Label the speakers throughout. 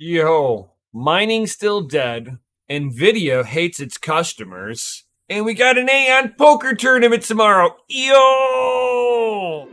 Speaker 1: Yo, mining's still dead. Nvidia hates its customers. And we got an AION poker tournament tomorrow. Yo!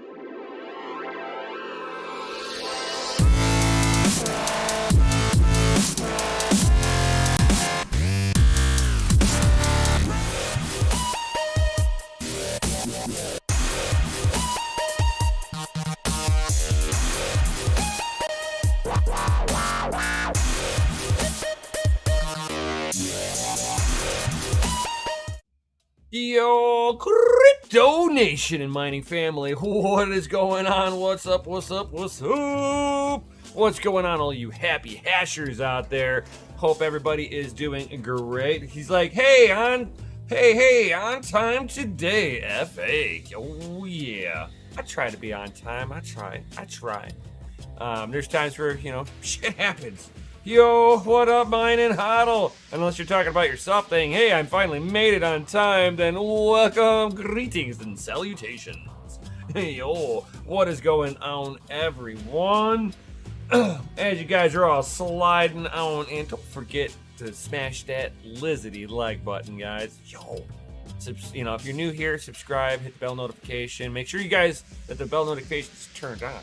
Speaker 1: Yo, Crypto Nation and mining family, what is going on? What's up? What's up? What's up? What's going on, all you happy hashers out there? Hope everybody is doing great. He's like, hey, on time today, FA. Oh yeah, I try to be on time. I try. There's times where shit happens. Yo, what up, mine and hodl? Unless you're talking about yourself saying, hey, I finally made it on time, then welcome, greetings, and salutations. Yo, what is going on, everyone? As you guys are all sliding on, and don't forget to smash that lizardy like button, guys. Yo, if you're new here, subscribe, hit the bell notification. Make sure you guys that the bell notification is turned on,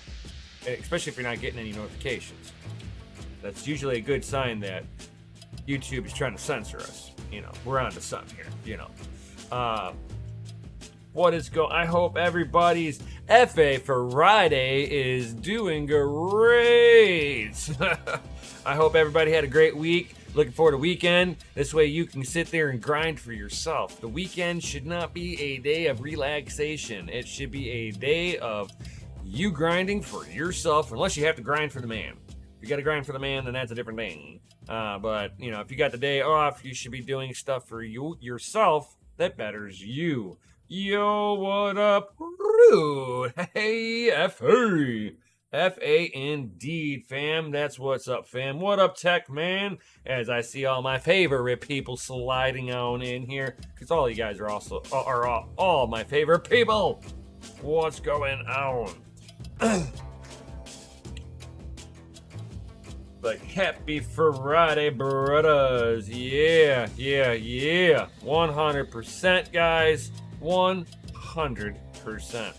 Speaker 1: especially if you're not getting any notifications. That's usually a good sign that YouTube is trying to censor us. We're on to something here, I hope everybody's FA Friday is doing great. I hope everybody had a great week. Looking forward to weekend. This way you can sit there and grind for yourself. The weekend should not be a day of relaxation. It should be a day of you grinding for yourself, unless you have to grind for the man. If you got to grind for the man, then that's a different thing. But if you got the day off, you should be doing stuff for yourself that betters you. Yo, what up, Rude? Hey, F-A indeed, fam. That's what's up, fam. What up, Tech Man? As I see all my favorite people sliding on in here, because all you guys are all my favorite people. What's going on? Like, happy Friday, brothers. Yeah. 100%, guys. 100%.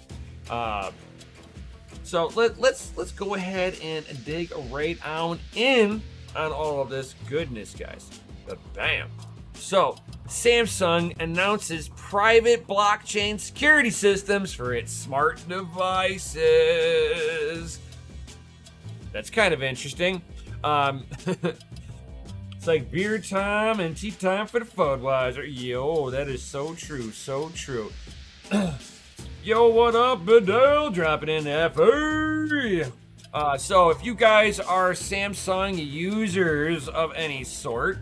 Speaker 1: So let's go ahead and dig right on in on all of this goodness, guys. Bam. So, Samsung announces private blockchain security systems for its smart devices. That's kind of interesting. It's like beer time and tea time for the Fudweiser. Yo, that is so true. Yo, what up, Bedell? Dropping in FA. So if you guys are Samsung users of any sort,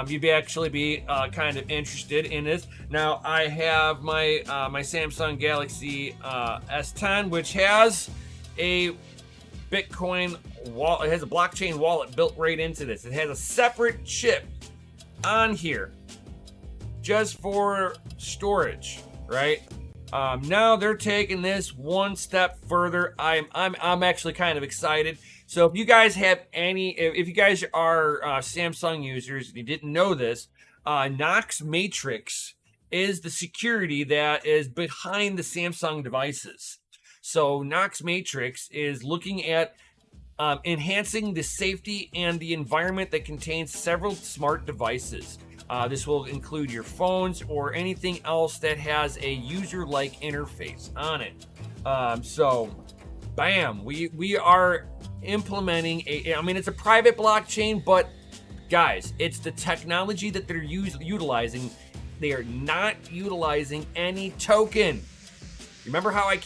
Speaker 1: you'd actually be kind of interested in this. Now, I have my Samsung Galaxy S10, which has a Bitcoin wallet. It has a blockchain wallet built right into this. It has a separate chip on here just for storage, right? Now they're taking this one step further. I'm actually kind of excited. So if you guys have if you guys are Samsung users and you didn't know this, Knox Matrix is the security that is behind the Samsung devices. So Knox Matrix is looking at enhancing the safety and the environment that contains several smart devices. This will include your phones or anything else that has a user-like interface on it. So, bam, we are implementing it's a private blockchain, but guys, it's the technology that they're utilizing. They are not utilizing any token. Remember how I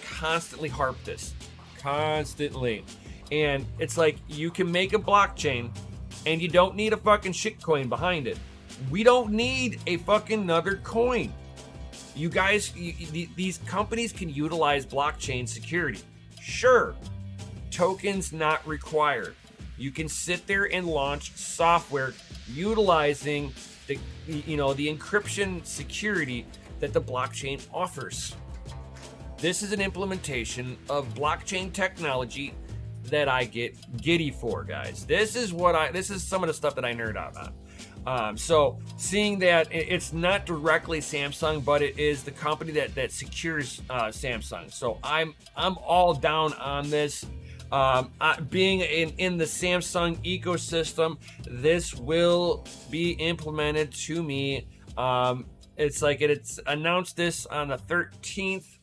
Speaker 1: constantly harp this. Constantly. And it's like, you can make a blockchain and you don't need a fucking shitcoin behind it. We don't need a fucking another coin. You guys, these companies can utilize blockchain security. Sure, tokens not required. You can sit there and launch software utilizing the encryption security that the blockchain offers. This is an implementation of blockchain technology that I get giddy for, guys. This is some of the stuff that I nerd out on. So seeing that it's not directly Samsung, but it is the company that secures Samsung. So I'm all down on this. Being in the Samsung ecosystem, this will be implemented to me. It's announced this on the 13th.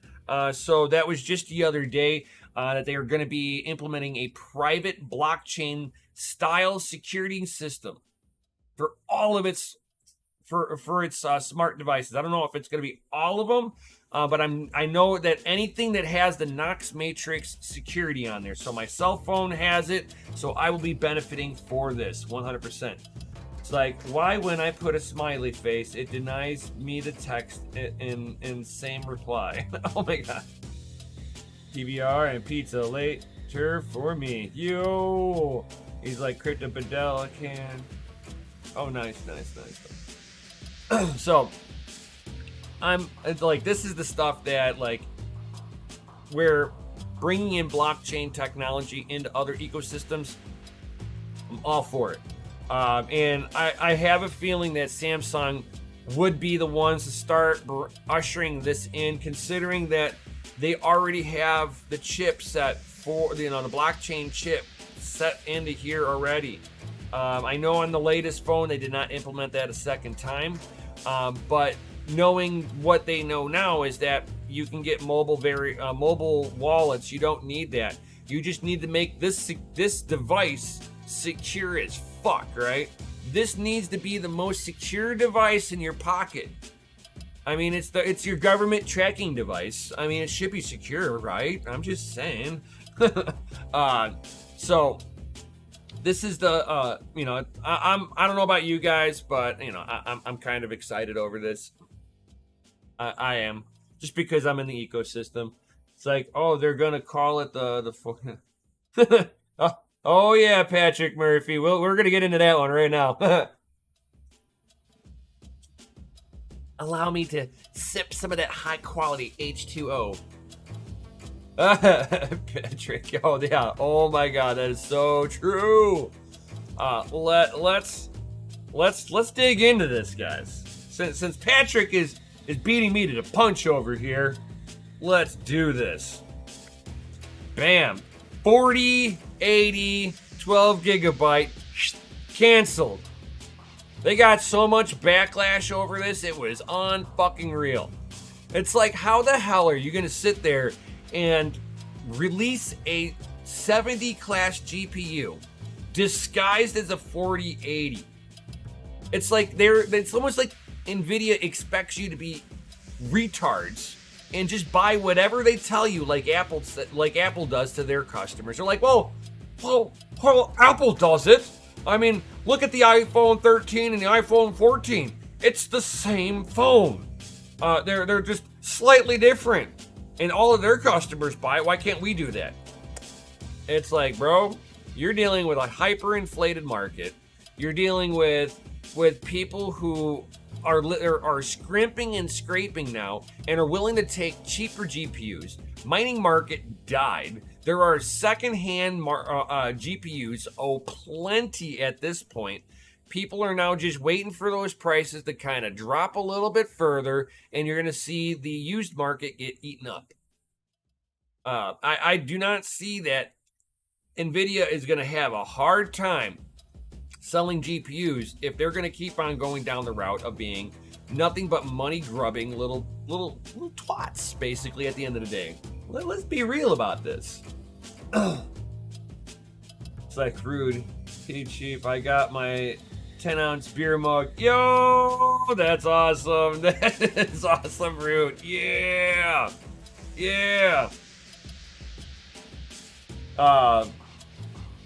Speaker 1: So that was just the other day that they are going to be implementing a private blockchain style security system for all of its smart devices. I don't know if it's going to be all of them, but I know that anything that has the Knox Matrix security on there. So my cell phone has it, so I will be benefiting for this 100%. It's like, why when I put a smiley face, it denies me the text in same reply. Oh my god. PBR and pizza later for me. Yo! He's like, Crypto Bedell can. Oh, nice. So, it's like, this is the stuff that, like, we're bringing in blockchain technology into other ecosystems. I'm all for it. And I have a feeling that Samsung would be the ones to start ushering this in, considering that they already have the chip set for, the blockchain chip set into here already. I know on the latest phone they did not implement that a second time, but knowing what they know now is that you can get mobile wallets. You don't need that. You just need to make this device secure as fuck, right? This needs to be the most secure device in your pocket. I mean, it's your government tracking device. I mean, it should be secure, right? I'm just saying. So this is the I don't know about you guys, but I'm kind of excited over this. I am, just because I'm in the ecosystem. It's like, oh, they're gonna call it the oh yeah, Patrick Murphy. Well, we're gonna get into that one right now. Allow me to sip some of that high quality H2O. Patrick, oh yeah, oh my god, that is so true. Let's dig into this, guys. Since Patrick is beating me to the punch over here, let's do this. Bam. 40, 80, 12 gigabyte, canceled. They got so much backlash over this, it was unfucking real. It's like, how the hell are you gonna sit there and release a 70 class GPU disguised as a 4080? It's like it's almost like Nvidia expects you to be retards and just buy whatever they tell you, like Apple does to their customers. They're like, well, Apple does it. I mean, look at the iPhone 13 and the iPhone 14. It's the same phone. They're just slightly different, and all of their customers buy it. Why can't we do that? It's like, bro, you're dealing with a hyperinflated market. You're dealing with people who are scrimping and scraping now and are willing to take cheaper GPUs. Mining market died. There are secondhand GPUs, plenty at this point. People are now just waiting for those prices to kind of drop a little bit further, and you're going to see the used market get eaten up. I do not see that Nvidia is going to have a hard time selling GPUs if they're going to keep on going down the route of being nothing but money grubbing little twats, basically, at the end of the day. Let's be real about this. It's like, rude. Hey, Chief, I got my 10-ounce beer mug. Yo, that's awesome. That is awesome, Rude. Yeah.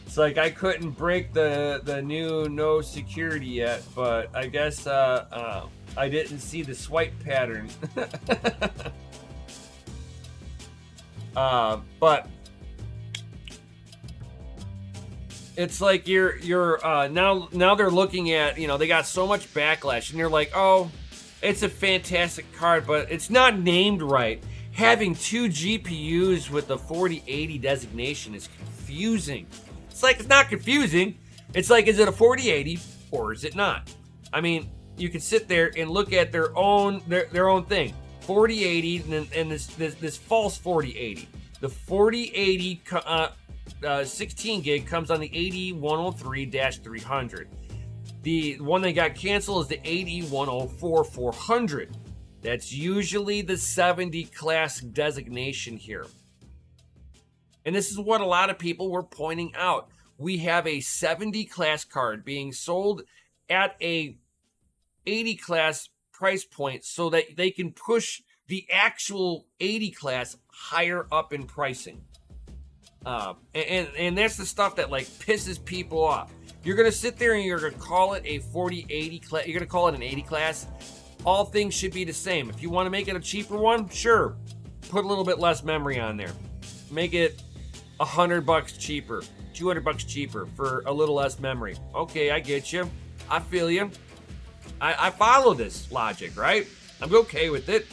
Speaker 1: It's like, I couldn't break the new no security yet, but I guess I didn't see the swipe pattern. But it's like you're now they're looking at, they got so much backlash, and they're like, oh, it's a fantastic card, but it's not named right. Having two GPUs with the 4080 designation is confusing. It's like, it's not confusing. It's like, is it a 4080 or is it not? I mean, you can sit there and look at their own thing. 4080 and this false 4080. The 4080 16 gig comes on the 8103-300. The one that got canceled is the 8104-400. That's usually the 70 class designation here. And this is what a lot of people were pointing out. We have a 70 class card being sold at a 80 class price point so that they can push the actual 80 class higher up in pricing. And that's the stuff that like pisses people off. You're going to sit there and you're going to call it a 4080 class. You're going to call it an 80 class. All things should be the same. If you want to make it a cheaper one, sure. Put a little bit less memory on there. Make it $100 cheaper, $200 cheaper for a little less memory. Okay, I get you. I feel you. I follow this logic, right? I'm okay with it.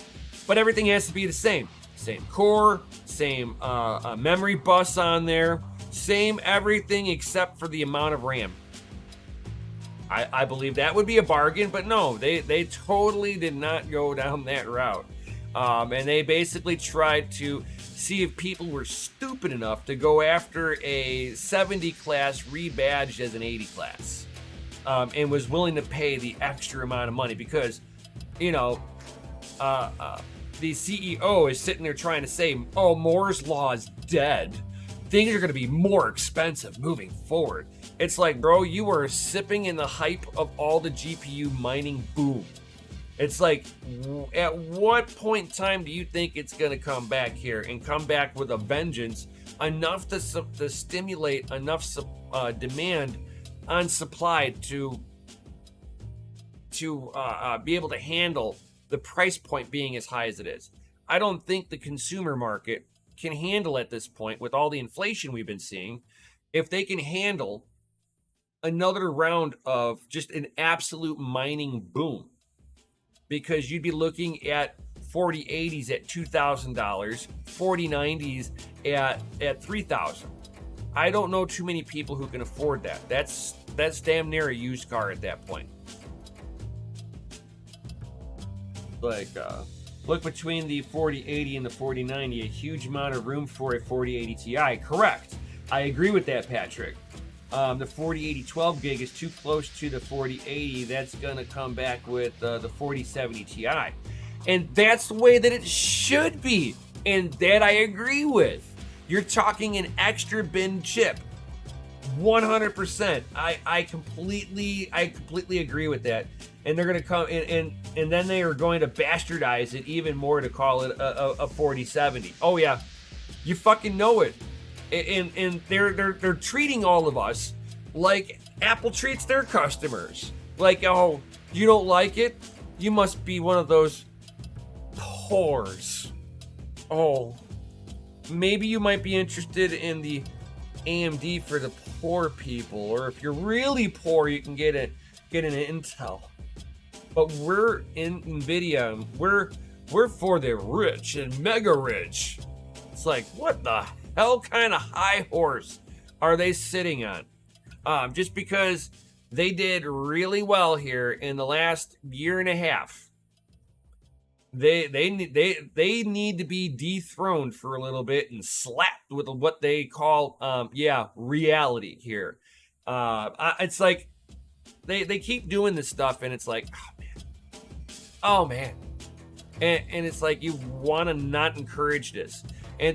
Speaker 1: But everything has to be the same. Same core, same memory bus on there, same everything except for the amount of RAM. I believe that would be a bargain, but no, they totally did not go down that route. And they basically tried to see if people were stupid enough to go after a 70 class rebadged as an 80 class. And was willing to pay the extra amount of money because, you know, the CEO is sitting there trying to say, oh, Moore's Law is dead. Things are going to be more expensive moving forward. It's like, bro, you are sipping in the hype of all the GPU mining boom. It's like, at what point in time do you think it's going to come back here and come back with a vengeance enough to stimulate enough demand on supply to be able to handle the price point being as high as it is? I don't think the consumer market can handle at this point with all the inflation we've been seeing. If they can handle another round of just an absolute mining boom, because you'd be looking at 4080s at $2,000, 4090s at $3,000. I don't know too many people who can afford that. That's damn near a used car at that point. Like, look between the 4080 and the 4090, a huge amount of room for a 4080 Ti. Correct. I agree with that, Patrick. The 4080 12 gig is too close to the 4080. That's going to come back with the 4070 Ti. And that's the way that it should be. And that I agree with. You're talking an extra bin chip. 100%. I completely agree with that. And they're going to come and then they are going to bastardize it even more to call it a 4070. Oh yeah. You fucking know it. And they're treating all of us like Apple treats their customers. Like, oh, you don't like it? You must be one of those whores. Oh, maybe you might be interested in the AMD for the poor people, or if you're really poor, you can get an Intel. But we're in Nvidia. We're for the rich and mega rich. It's like, what the hell kind of high horse are they sitting on? Just because they did really well here in the last year and a half, they need to be dethroned for a little bit and slapped with what they call reality here. It's like they keep doing this stuff and it's like, oh man, and it's like you want to not encourage this.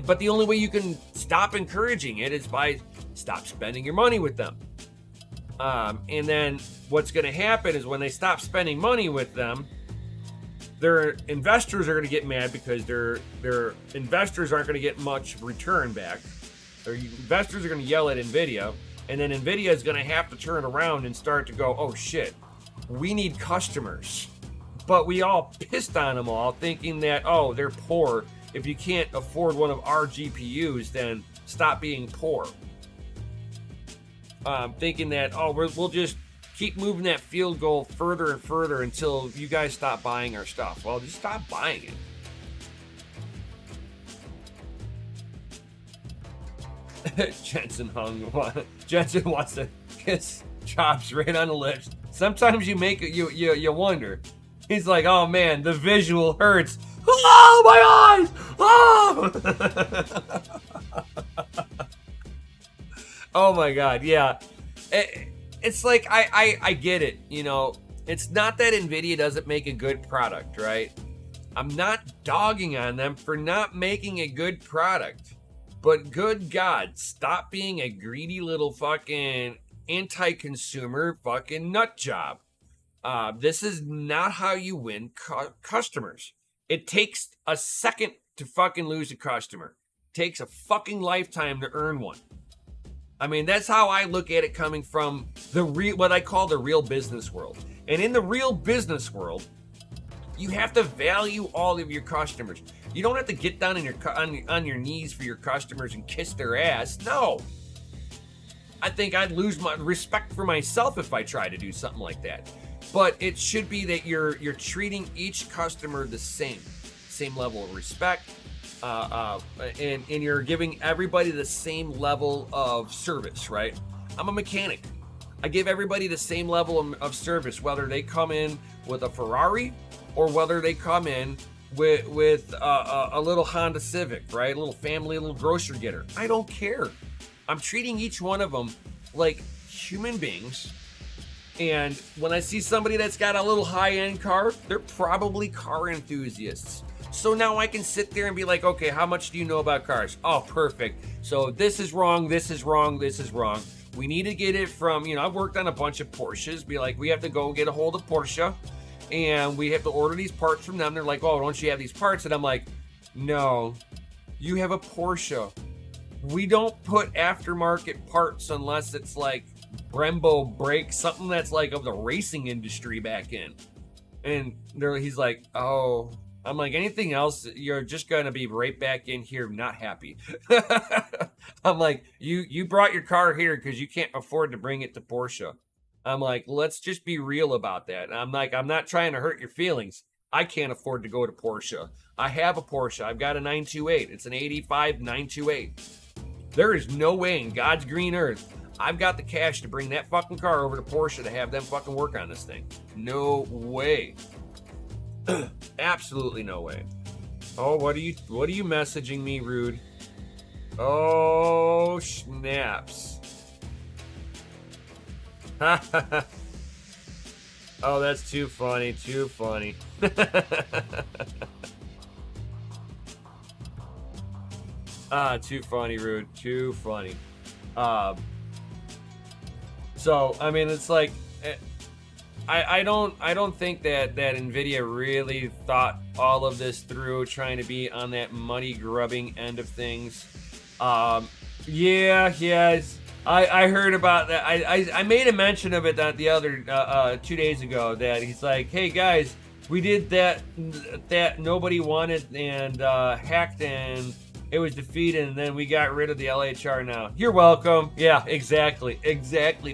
Speaker 1: But the only way you can stop encouraging it is by stop spending your money with them. And then what's going to happen is when they stop spending money with them, their investors are going to get mad because their investors aren't going to get much return back. Their investors are going to yell at Nvidia, and then Nvidia is going to have to turn around and start to go, oh shit, we need customers. But we all pissed on them all, thinking that, oh, they're poor. If you can't afford one of our GPUs, then stop being poor. Thinking that, oh, we'll just keep moving that field goal further and further until you guys stop buying our stuff. Well, just stop buying it. Jensen wants to kiss Chops right on the lips. Sometimes you make it, you wonder. He's like, oh man, the visual hurts. Oh my eyes! Oh! Oh my god, yeah. It's like I get it, you know. It's not that Nvidia doesn't make a good product, right? I'm not dogging on them for not making a good product. But good God, stop being a greedy little fucking anti-consumer fucking nut job. This is not how you win customers. It takes a second to fucking lose a customer. It takes a fucking lifetime to earn one. I mean, that's how I look at it coming from the what I call the real business world. And in the real business world, you have to value all of your customers. You don't have to get down on your knees for your customers and kiss their ass. No. I think I'd lose my respect for myself if I tried to do something like that. But it should be that you're treating each customer the same level of respect, and you're giving everybody the same level of service, right? I'm a mechanic. I give everybody the same level of service, whether they come in with a Ferrari or whether they come in with a little Honda Civic, right? A little family, a little grocery getter. I don't care. I'm treating each one of them like human beings. And when I see somebody that's got a little high-end car, they're probably car enthusiasts. So now I can sit there and be like, okay, how much do you know about cars? Oh, perfect. So this is wrong, this is wrong, this is wrong. We need to get it from, you know, I've worked on a bunch of Porsches. Be like, we have to go get a hold of Porsche and we have to order these parts from them. They're like, oh, don't you have these parts? And I'm like, no, you have a Porsche. We don't put aftermarket parts unless it's like Brembo brakes, something that's like of the racing industry back in. And he's like, oh. I'm like, anything else, you're just going to be right back in here not happy. I'm like, you brought your car here because you can't afford to bring it to Porsche. I'm like, let's just be real about that. I'm like, I'm not trying to hurt your feelings. I can't afford to go to Porsche. I have a Porsche. I've got a 928. It's an 85 928. There is no way in God's green earth I've got the cash to bring that fucking car over to Porsche to have them fucking work on this thing. No way. Absolutely no way. Oh, what are you messaging me, Rude? Oh, snaps. Oh, that's too funny, too funny. Too funny, Rude, too funny. So, I mean, it's like, I don't think that Nvidia really thought all of this through, trying to be on that money grubbing end of things. Yeah, I heard about that. I made a mention of it the other 2 days ago, that he's like, hey guys, we did that nobody wanted and hacked, and it was defeated, and then we got rid of the LHR now. You're welcome. Yeah, exactly,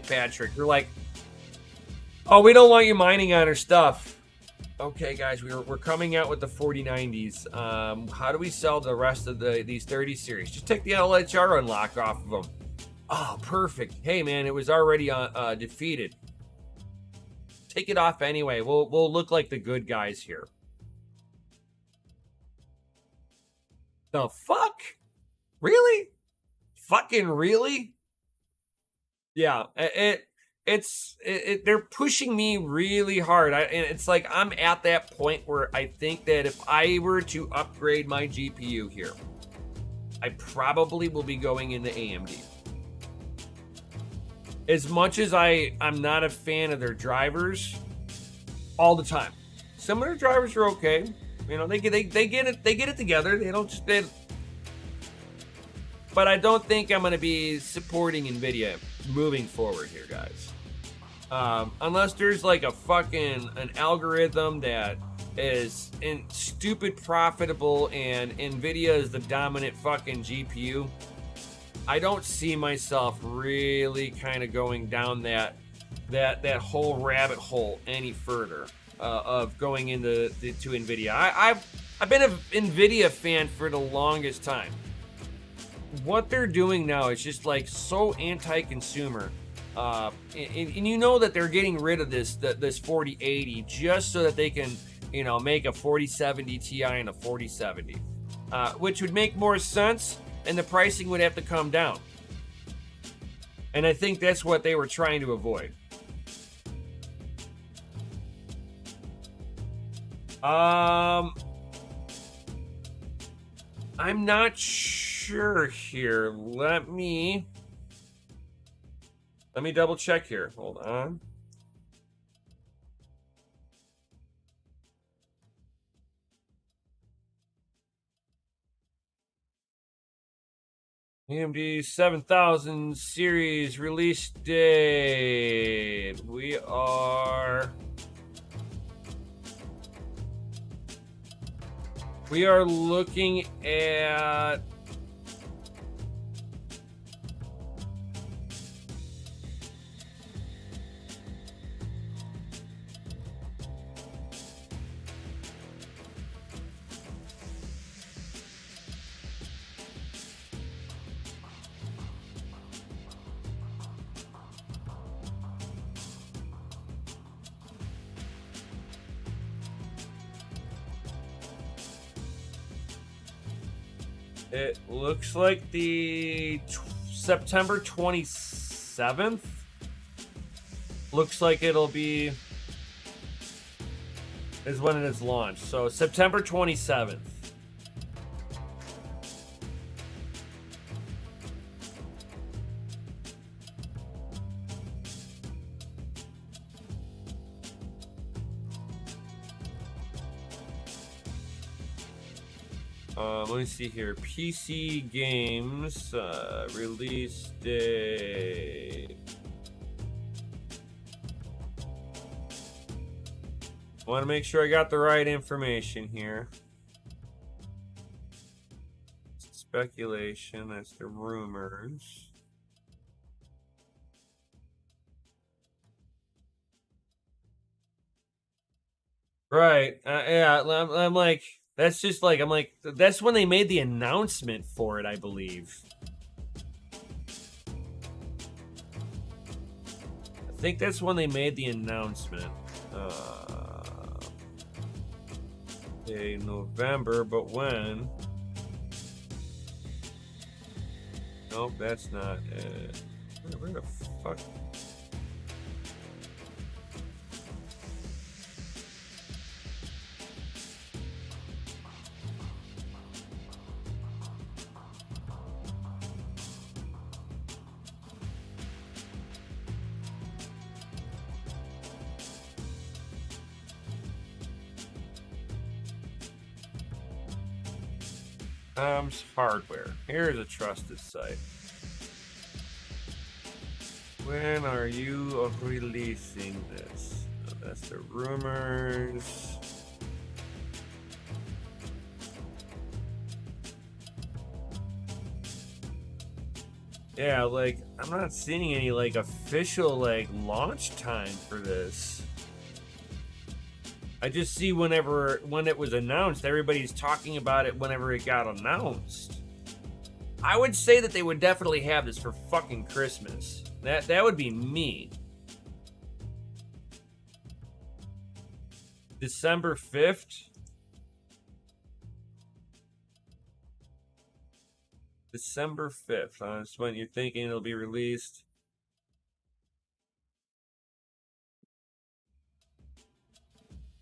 Speaker 1: Patrick. You're like, oh, we don't want you mining on our stuff. Okay, guys, we're coming out with the 4090s. How do we sell the rest of these 30 series? Just take the LHR unlock off of them. Oh, perfect. Hey, man, it was already defeated. Take it off anyway. We'll look like the good guys here. The fuck? Really? Fucking really? Yeah, they're pushing me really hard. And it's like I'm at that point where I think that if I were to upgrade my GPU here, I probably will be going into AMD. As much as I'm not a fan of their drivers all the time. Some of their drivers are okay. You know, they get it together. They don't just but I don't think I'm going to be supporting Nvidia moving forward here, guys. Unless there's like an algorithm that is stupid profitable and Nvidia is the dominant fucking GPU, I don't see myself really kind of going down that whole rabbit hole any further of going into to Nvidia. I've been an Nvidia fan for the longest time. what they're doing now is just like so anti-consumer. And you know that they're getting rid of this 4080 just so that they can, you know, make a 4070 Ti and a 4070, which would make more sense, and the pricing would have to come down. And I think that's what they were trying to avoid. I'm not sure here. Let me double check here. Hold on. AMD 7000 series release date. We are looking at it looks like the September 27th. Looks like it'll be is when it is launched. So September 27th. Let me see here. PC games release date. I want to make sure I got the right information here. Speculation. That's the rumors. Right. Yeah. I'm like. That's just like, I'm like, that's when they made the announcement for it, I believe. I think that's when they made the announcement. Okay, November, but when? Nope, that's not it. Where the fuck? Hardware. Here's a trusted site. When are you releasing this? Oh, that's the rumors. Yeah, like, I'm not seeing any like official like launch time for this. I just see when it was announced, everybody's talking about it whenever it got announced. I would say that they would definitely have this for fucking Christmas. That would be me. December 5th. December 5th. That's when you're thinking it'll be released.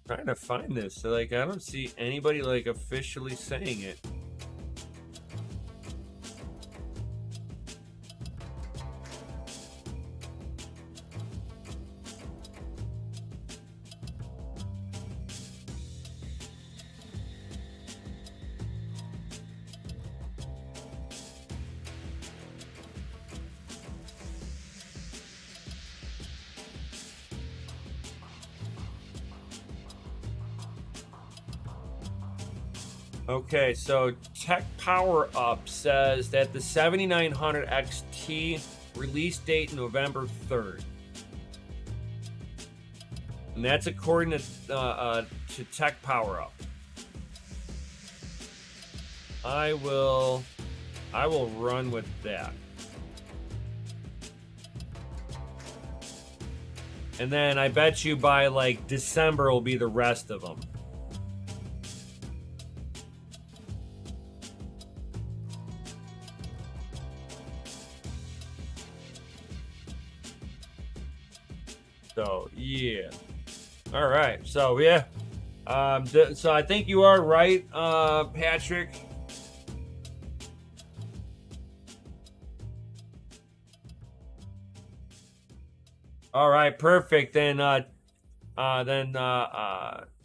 Speaker 1: Trying to find this. So, like, I don't see anybody like officially saying it. Okay, so Tech Power Up says that the 7900 XT release date November 3rd. And that's according to Tech Power Up. I will I will run with that. And then I bet you by like December will be the rest of them. So yeah. All right. So yeah. So I think you are right, Patrick. All right, perfect. Then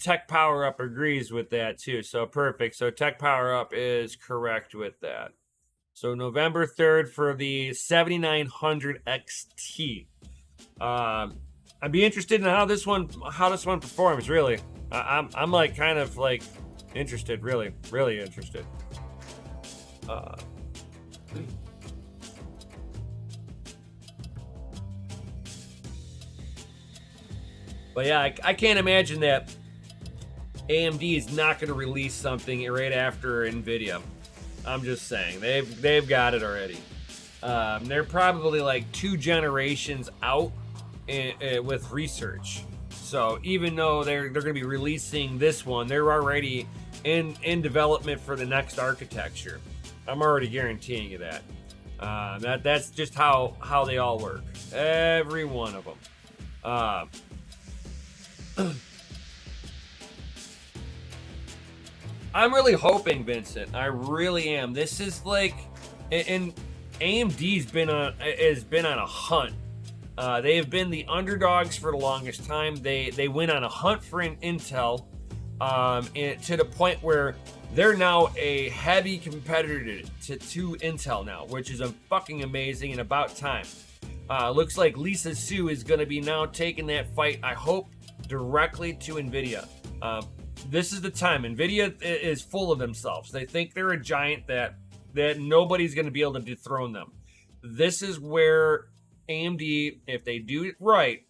Speaker 1: Tech Power Up agrees with that too. So perfect. So Tech Power Up is correct with that. So November 3rd for the 7900 XT. I'd be interested in how this one performs. Really, I'm like kind of like interested. Really interested. But yeah, I can't imagine that AMD is not going to release something right after Nvidia. I'm just saying they've got it already. They're probably like 2 generations out with research. So even though they're going to be releasing this one, they're already in development for the next architecture. I'm already guaranteeing you that. That's just how they all work. Every one of them. I'm really hoping, Vincent. I really am. This is like, and AMD's has been on a hunt. They have been the underdogs for the longest time. They went on a hunt for an Intel, to the point where they're now a heavy competitor to Intel now, which is a fucking amazing and about time. Looks like Lisa Su is going to be now taking that fight, I hope, directly to Nvidia. This is the time. Nvidia is full of themselves. They think they're a giant that nobody's going to be able to dethrone them. This is where AMD, if they do it right,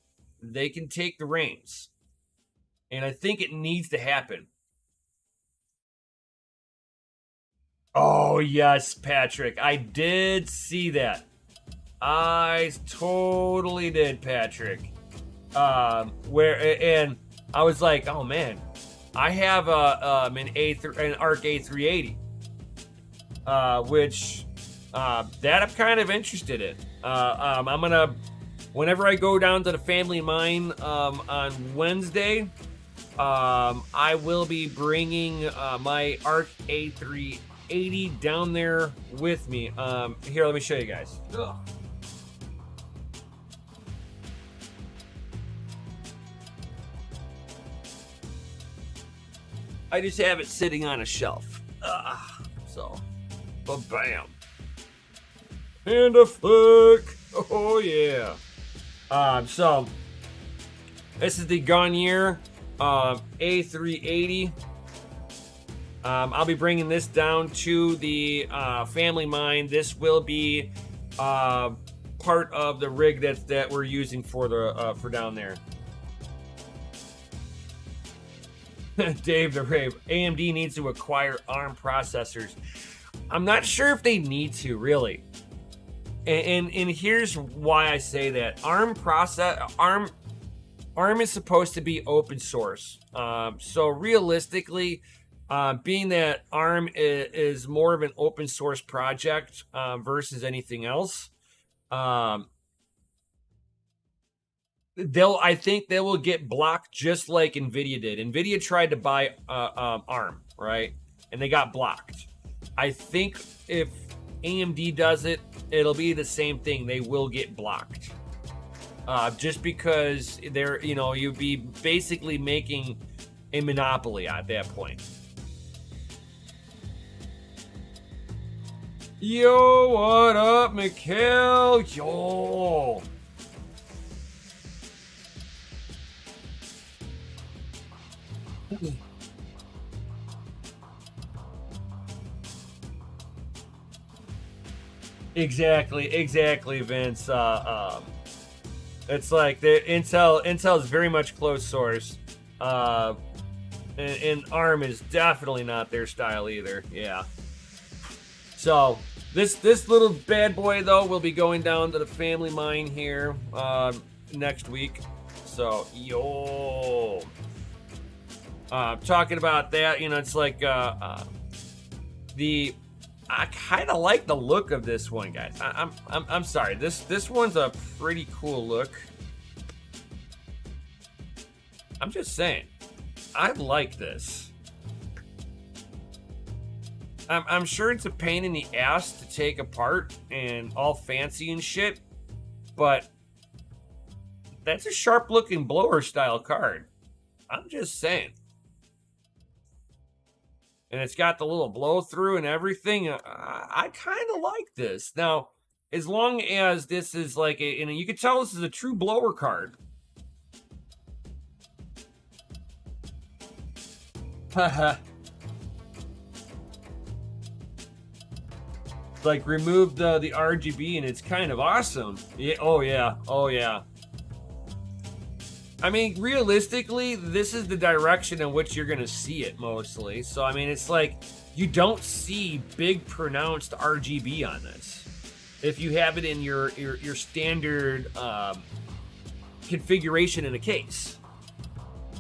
Speaker 1: they can take the reins. And I think it needs to happen. Oh, yes, Patrick. I did see that. I totally did, Patrick. And I was like, oh man, I have an Arc A380, which that I'm kind of interested in. I'm gonna, whenever I go down to the family mine on Wednesday, I will be bringing my Arc A380 down there with me. Here, let me show you guys. Ugh. I just have it sitting on a shelf. So, bam. And a flick. Oh, yeah. So, this is the Garnier A380. I'll be bringing this down to the family mine. This will be part of the rig that we're using for the for down there. Dave the Rave, AMD needs to acquire ARM processors. I'm not sure if they need to, really. And here's why I say that. ARM is supposed to be open source. So realistically, being that ARM is more of an open source project versus anything else, I think they will get blocked just like Nvidia did. Nvidia tried to buy ARM, right? And they got blocked. I think if AMD does it, it'll be the same thing. They will get blocked. Just because you'd be basically making a monopoly at that point. Yo, what up, Mikhail? Yo. Exactly, Vince. It's like the Intel is very much closed source, and ARM is definitely not their style either. Yeah. So This little bad boy though will be going down to the family mine here next week. So talking about that, it's like I kind of like the look of this one, guys. I'm sorry. This one's a pretty cool look. I'm just saying, I like this. I'm sure it's a pain in the ass to take apart and all fancy and shit, but that's a sharp looking blower style card. I'm just saying. And it's got the little blow through and everything. I kind of like this. Now, as long as this is like you can tell this is a true blower card. Haha. Like removed the RGB and it's kind of awesome. Yeah, oh yeah. I mean, realistically, this is the direction in which you're gonna see it mostly. So I mean, it's like you don't see big pronounced RGB on this if you have it in your standard configuration in a case.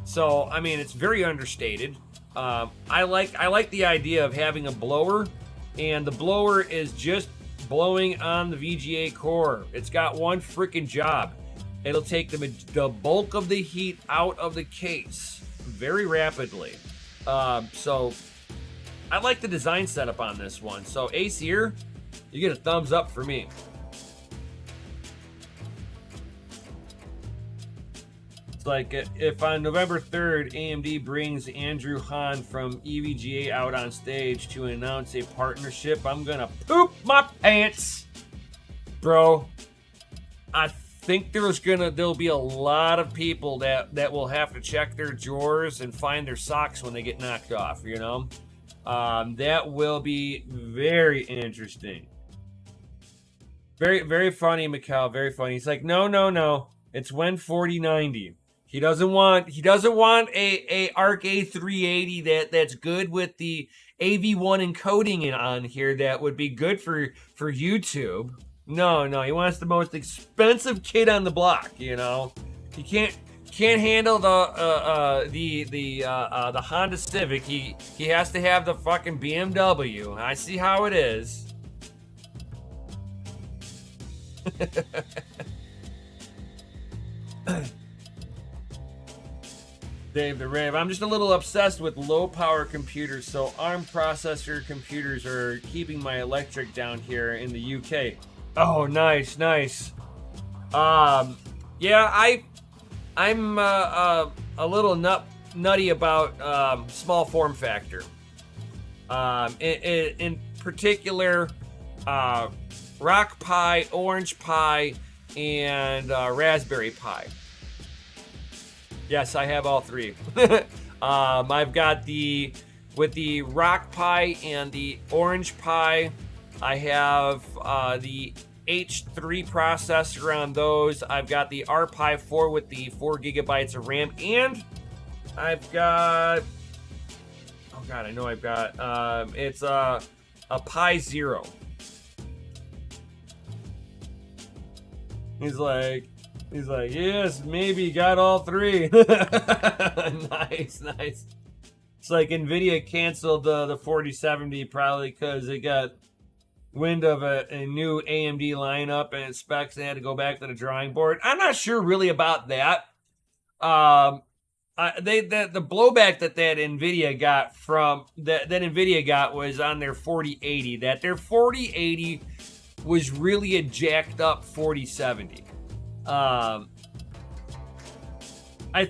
Speaker 1: So I mean, it's very understated. I like the idea of having a blower. And the blower is just blowing on the VGA core. It's got one freaking job. It'll take the bulk of the heat out of the case very rapidly. So I like the design setup on this one. So Ace here, you get a thumbs up for me. It's like if on November 3rd, AMD brings Andrew Han from EVGA out on stage to announce a partnership, I'm gonna poop my pants, bro. I think there'll be a lot of people that will have to check their drawers and find their socks when they get knocked off. That will be very interesting. Very, very funny, Mikhail. Very funny. He's like, no. It's when 4090. He doesn't want a ARC A380 that's good with the AV1 encoding on here that would be good for YouTube. No, he wants the most expensive kid on the block. He can't handle the Honda Civic. He has to have the fucking BMW. I see how it is. Dave the Rave. I'm just a little obsessed with low power computers, so ARM processor computers are keeping my electric down here in the UK. Oh, nice. Yeah, I'm a little nutty about small form factor. In particular, Rock Pi, Orange Pi, and Raspberry Pi. Yes, I have all three. I've got with the Rock Pi and the Orange Pi, I have the H3 processor on those. I've got the RPi 4 with the 4 gigabytes of RAM, and I've got, oh god, I know I've got, it's a Pi Zero. He's like, yes, maybe got all three. Nice. It's like Nvidia canceled the 4070 probably because they got wind of a new AMD lineup and its specs. They had to go back to the drawing board. I'm not sure really about that. The blowback that Nvidia got from that Nvidia got was on their 4080. That their 4080 was really a jacked up 4070. I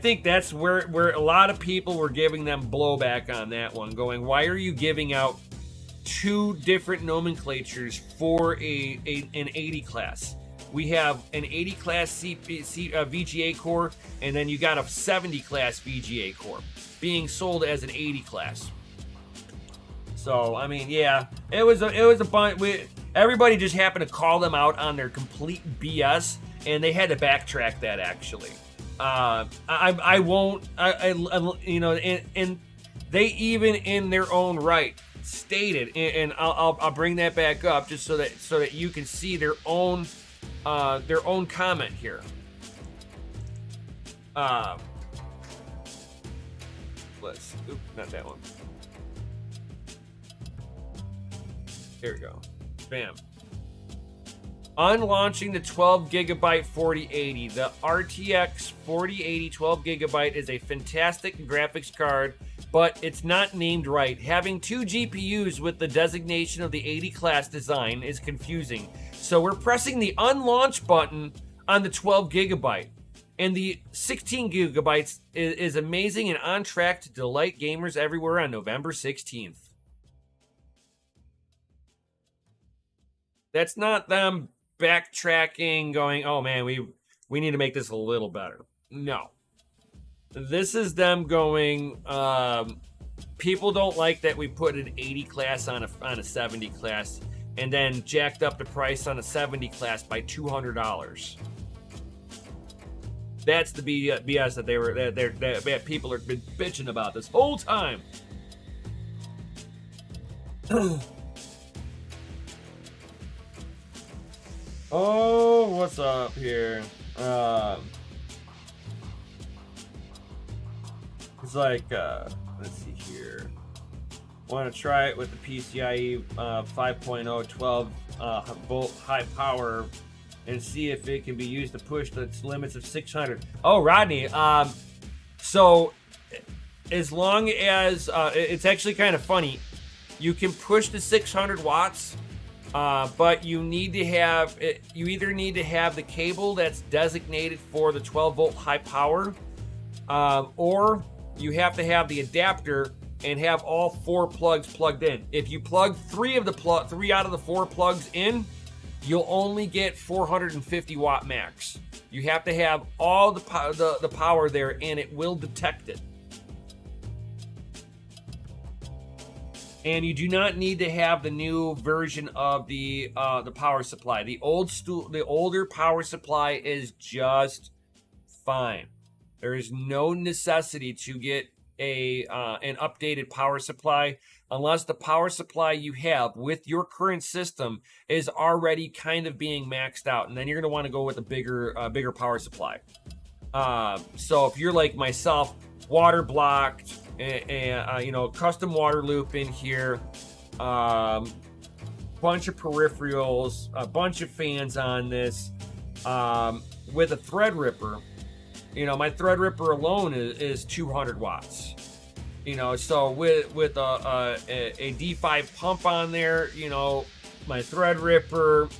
Speaker 1: think that's where a lot of people were giving them blowback on that one, going, why are you giving out two different nomenclatures for an 80 class? We have an 80 class VGA core, and then you got a 70 class VGA core being sold as an 80 class. So I mean, yeah, it was a bunch. Everybody just happened to call them out on their complete BS, and they had to backtrack that actually. I won't, and they even in their own right stated, and I'll bring that back up just so that you can see their own comment here. Not that one. Here we go. Bam. Unlaunching the 12 gigabyte 4080. The RTX 4080 12 gigabyte is a fantastic graphics card, but it's not named right. Having 2 GPUs with the designation of the 80 class design is confusing. So we're pressing the unlaunch button on the 12 gigabyte. And the 16 gigabytes is amazing and on track to delight gamers everywhere on November 16th. That's not them backtracking, going, oh man, we need to make this a little better. No. This is them going, people don't like that we put an 80 class on a 70 class and then jacked up the price on a 70 class by $200. That's the BS that people have been bitching about this whole time. Oh, what's up here? It's like, let's see here. Want to try it with the PCIe 5.0 12 volt high power and see if it can be used to push the limits of 600. Oh, Rodney. So as long as it's actually kind of funny, you can push the 600 watts, but you need to have it. You either need to have the cable that's designated for the 12 volt high power, or you have to have the adapter and have all 4 plugs plugged in. If you plug 3 out of the 4 plugs in, you'll only get 450 watt max. You have to have all the power there, and it will detect it. And you do not need to have the new version of the power supply. The older power supply is just fine. There is no necessity to get an updated power supply unless the power supply you have with your current system is already kind of being maxed out, and then you're going to want to go with a bigger power supply. So if you're like myself, water blocked, and custom water loop in here, bunch of peripherals, a bunch of fans on this, with a Threadripper. My Threadripper alone is 200 watts. So with a D5 pump on there, my Threadripper.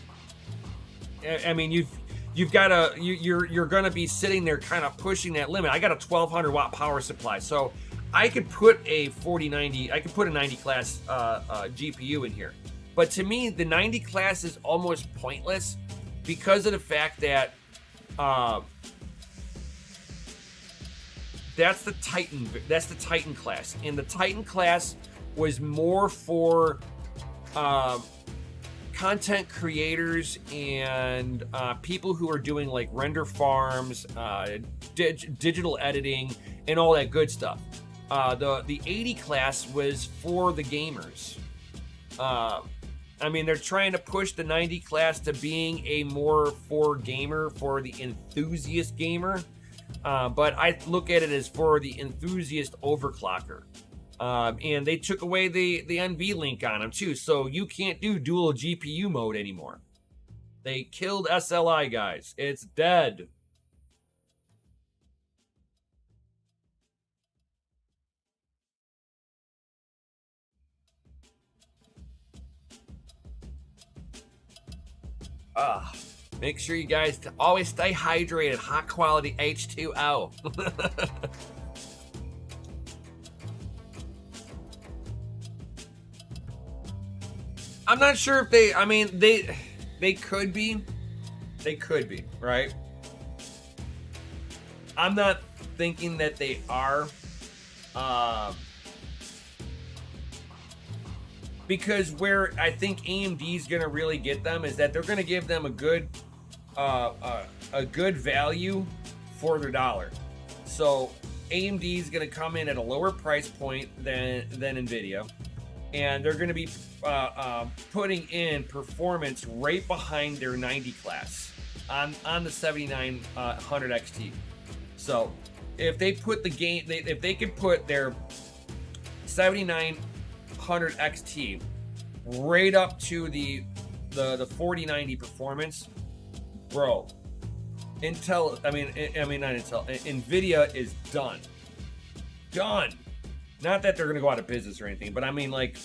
Speaker 1: I mean, you've got you're gonna be sitting there kind of pushing that limit. I got a 1200 watt power supply, so I could put a 4090. I could put a 90 class GPU in here, but to me, the 90 class is almost pointless because of the fact that that's the Titan class, and the Titan class was more for content creators and people who are doing like render farms, digital editing, and all that good stuff. The 80 class was for the gamers. I mean, they're trying to push the 90 class to being a more for the enthusiast gamer. But I look at it as for the enthusiast overclocker. And they took away the NV link on them too, so you can't do dual GPU mode anymore. They killed SLI, guys. It's dead. Make sure you guys always stay hydrated. High quality H2O. I'm not sure if they could be. They could be, right? I'm not thinking that they are. Because where I think AMD is going to really get them is that they're going to give them a good value for their dollar. So AMD is going to come in at a lower price point than Nvidia. and they're going to be putting in performance right behind their 90 class on the 7900 XT. So if they put the game, if they could put their 7900 XT right up to the 4090 performance, bro. Intel, I mean not Intel, Nvidia is done. Not that they're gonna go out of business or anything, but I mean, like,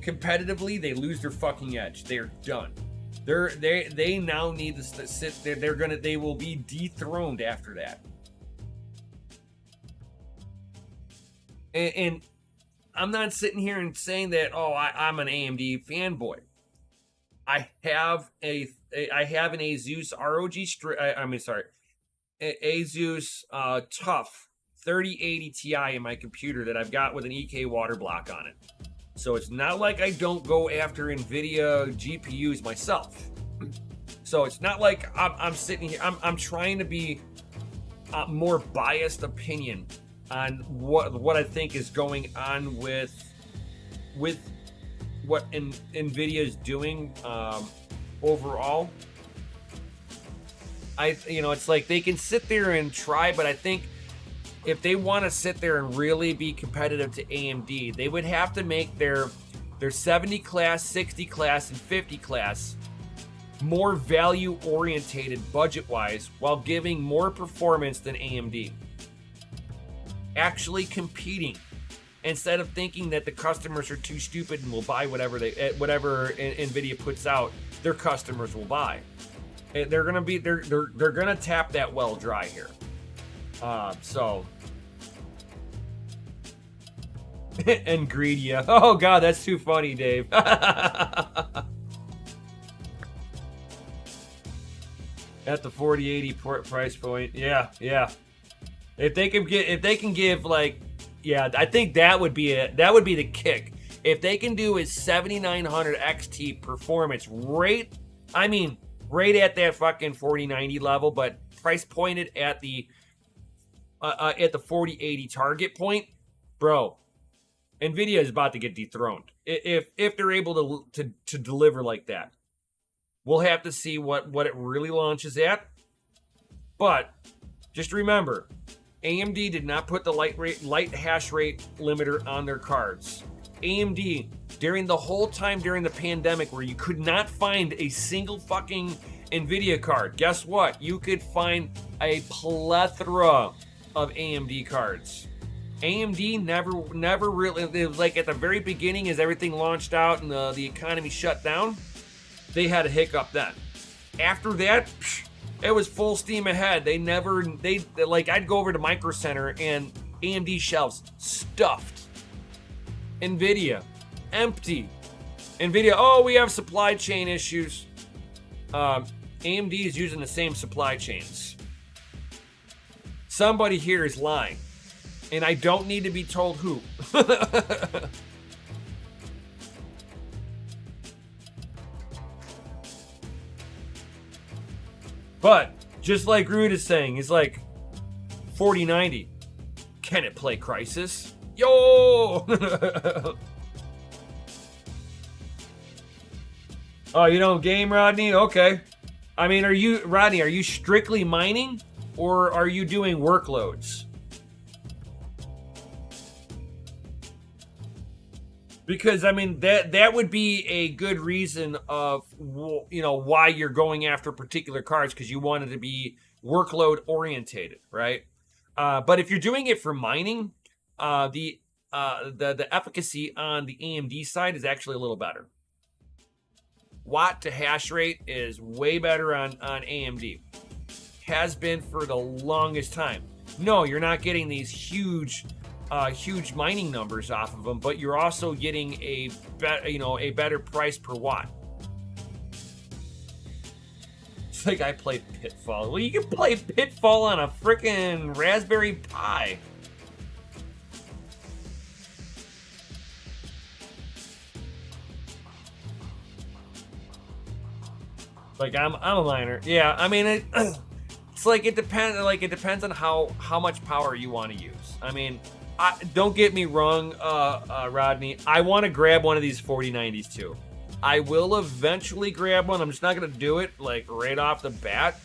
Speaker 1: competitively, they lose their fucking edge. They're done. They now need to sit there. They will be dethroned after that. And I'm not sitting here and saying that, oh, I'm an AMD fanboy. I have an Asus ROG Asus Tough 3080 Ti in my computer that I've got with an EK water block on it. So it's not like I don't go after Nvidia GPUs myself. So it's not like I'm sitting here. I'm trying to be a more biased opinion on what I think is going on with what Nvidia is doing overall. It's like they can sit there and try, but I think if they want to sit there and really be competitive to AMD, they would have to make their 70 class, 60 class, and 50 class more value orientated budget wise, while giving more performance than AMD. Actually competing, instead of thinking that the customers are too stupid and will buy whatever Nvidia puts out, their customers will buy. They're gonna tap that well dry here. Nvidia. Oh god, that's too funny, Dave. At the 4080 price point, yeah. If they can give like, yeah, I think that would be the kick. If they can do his 7900 XT performance right at that fucking 4090 level, but price pointed at the 4080 target point, bro, Nvidia is about to get dethroned. If they're able to deliver like that. We'll have to see what it really launches at. But just remember, AMD did not put the light hash rate limiter on their cards. AMD, during the whole time during the pandemic where you could not find a single fucking Nvidia card, guess what? You could find a plethora of AMD cards. AMD never really, it was like at the very beginning as everything launched out and the economy shut down, they had a hiccup then. After that, it was full steam ahead. I'd go over to Micro Center and AMD shelves stuffed. Nvidia, empty. Nvidia, oh, we have supply chain issues. AMD is using the same supply chains. Somebody here is lying. And I don't need to be told who. But, just like Rude is saying, he's like, 4090, can it play Crysis? Yo! Oh, you don't game, Rodney? Okay. I mean, Rodney, are you strictly mining? Or are you doing workloads? Because, I mean, that would be a good reason of, why you're going after particular cards, because you want it to be workload orientated, right? But if you're doing it for mining, the efficacy on the AMD side is actually a little better. Watt to hash rate is way better on AMD. Has been for the longest time. No, you're not getting these huge mining numbers off of them, but you're also getting a better price per watt. It's like I played Pitfall. Well, you can play Pitfall on a freaking Raspberry Pi. Like I'm a miner. Yeah, I mean it's like it depends. Like it depends on how much power you want to use. I mean, don't get me wrong, Rodney. I want to grab one of these 4090s too. I will eventually grab one. I'm just not going to do it like right off the bat.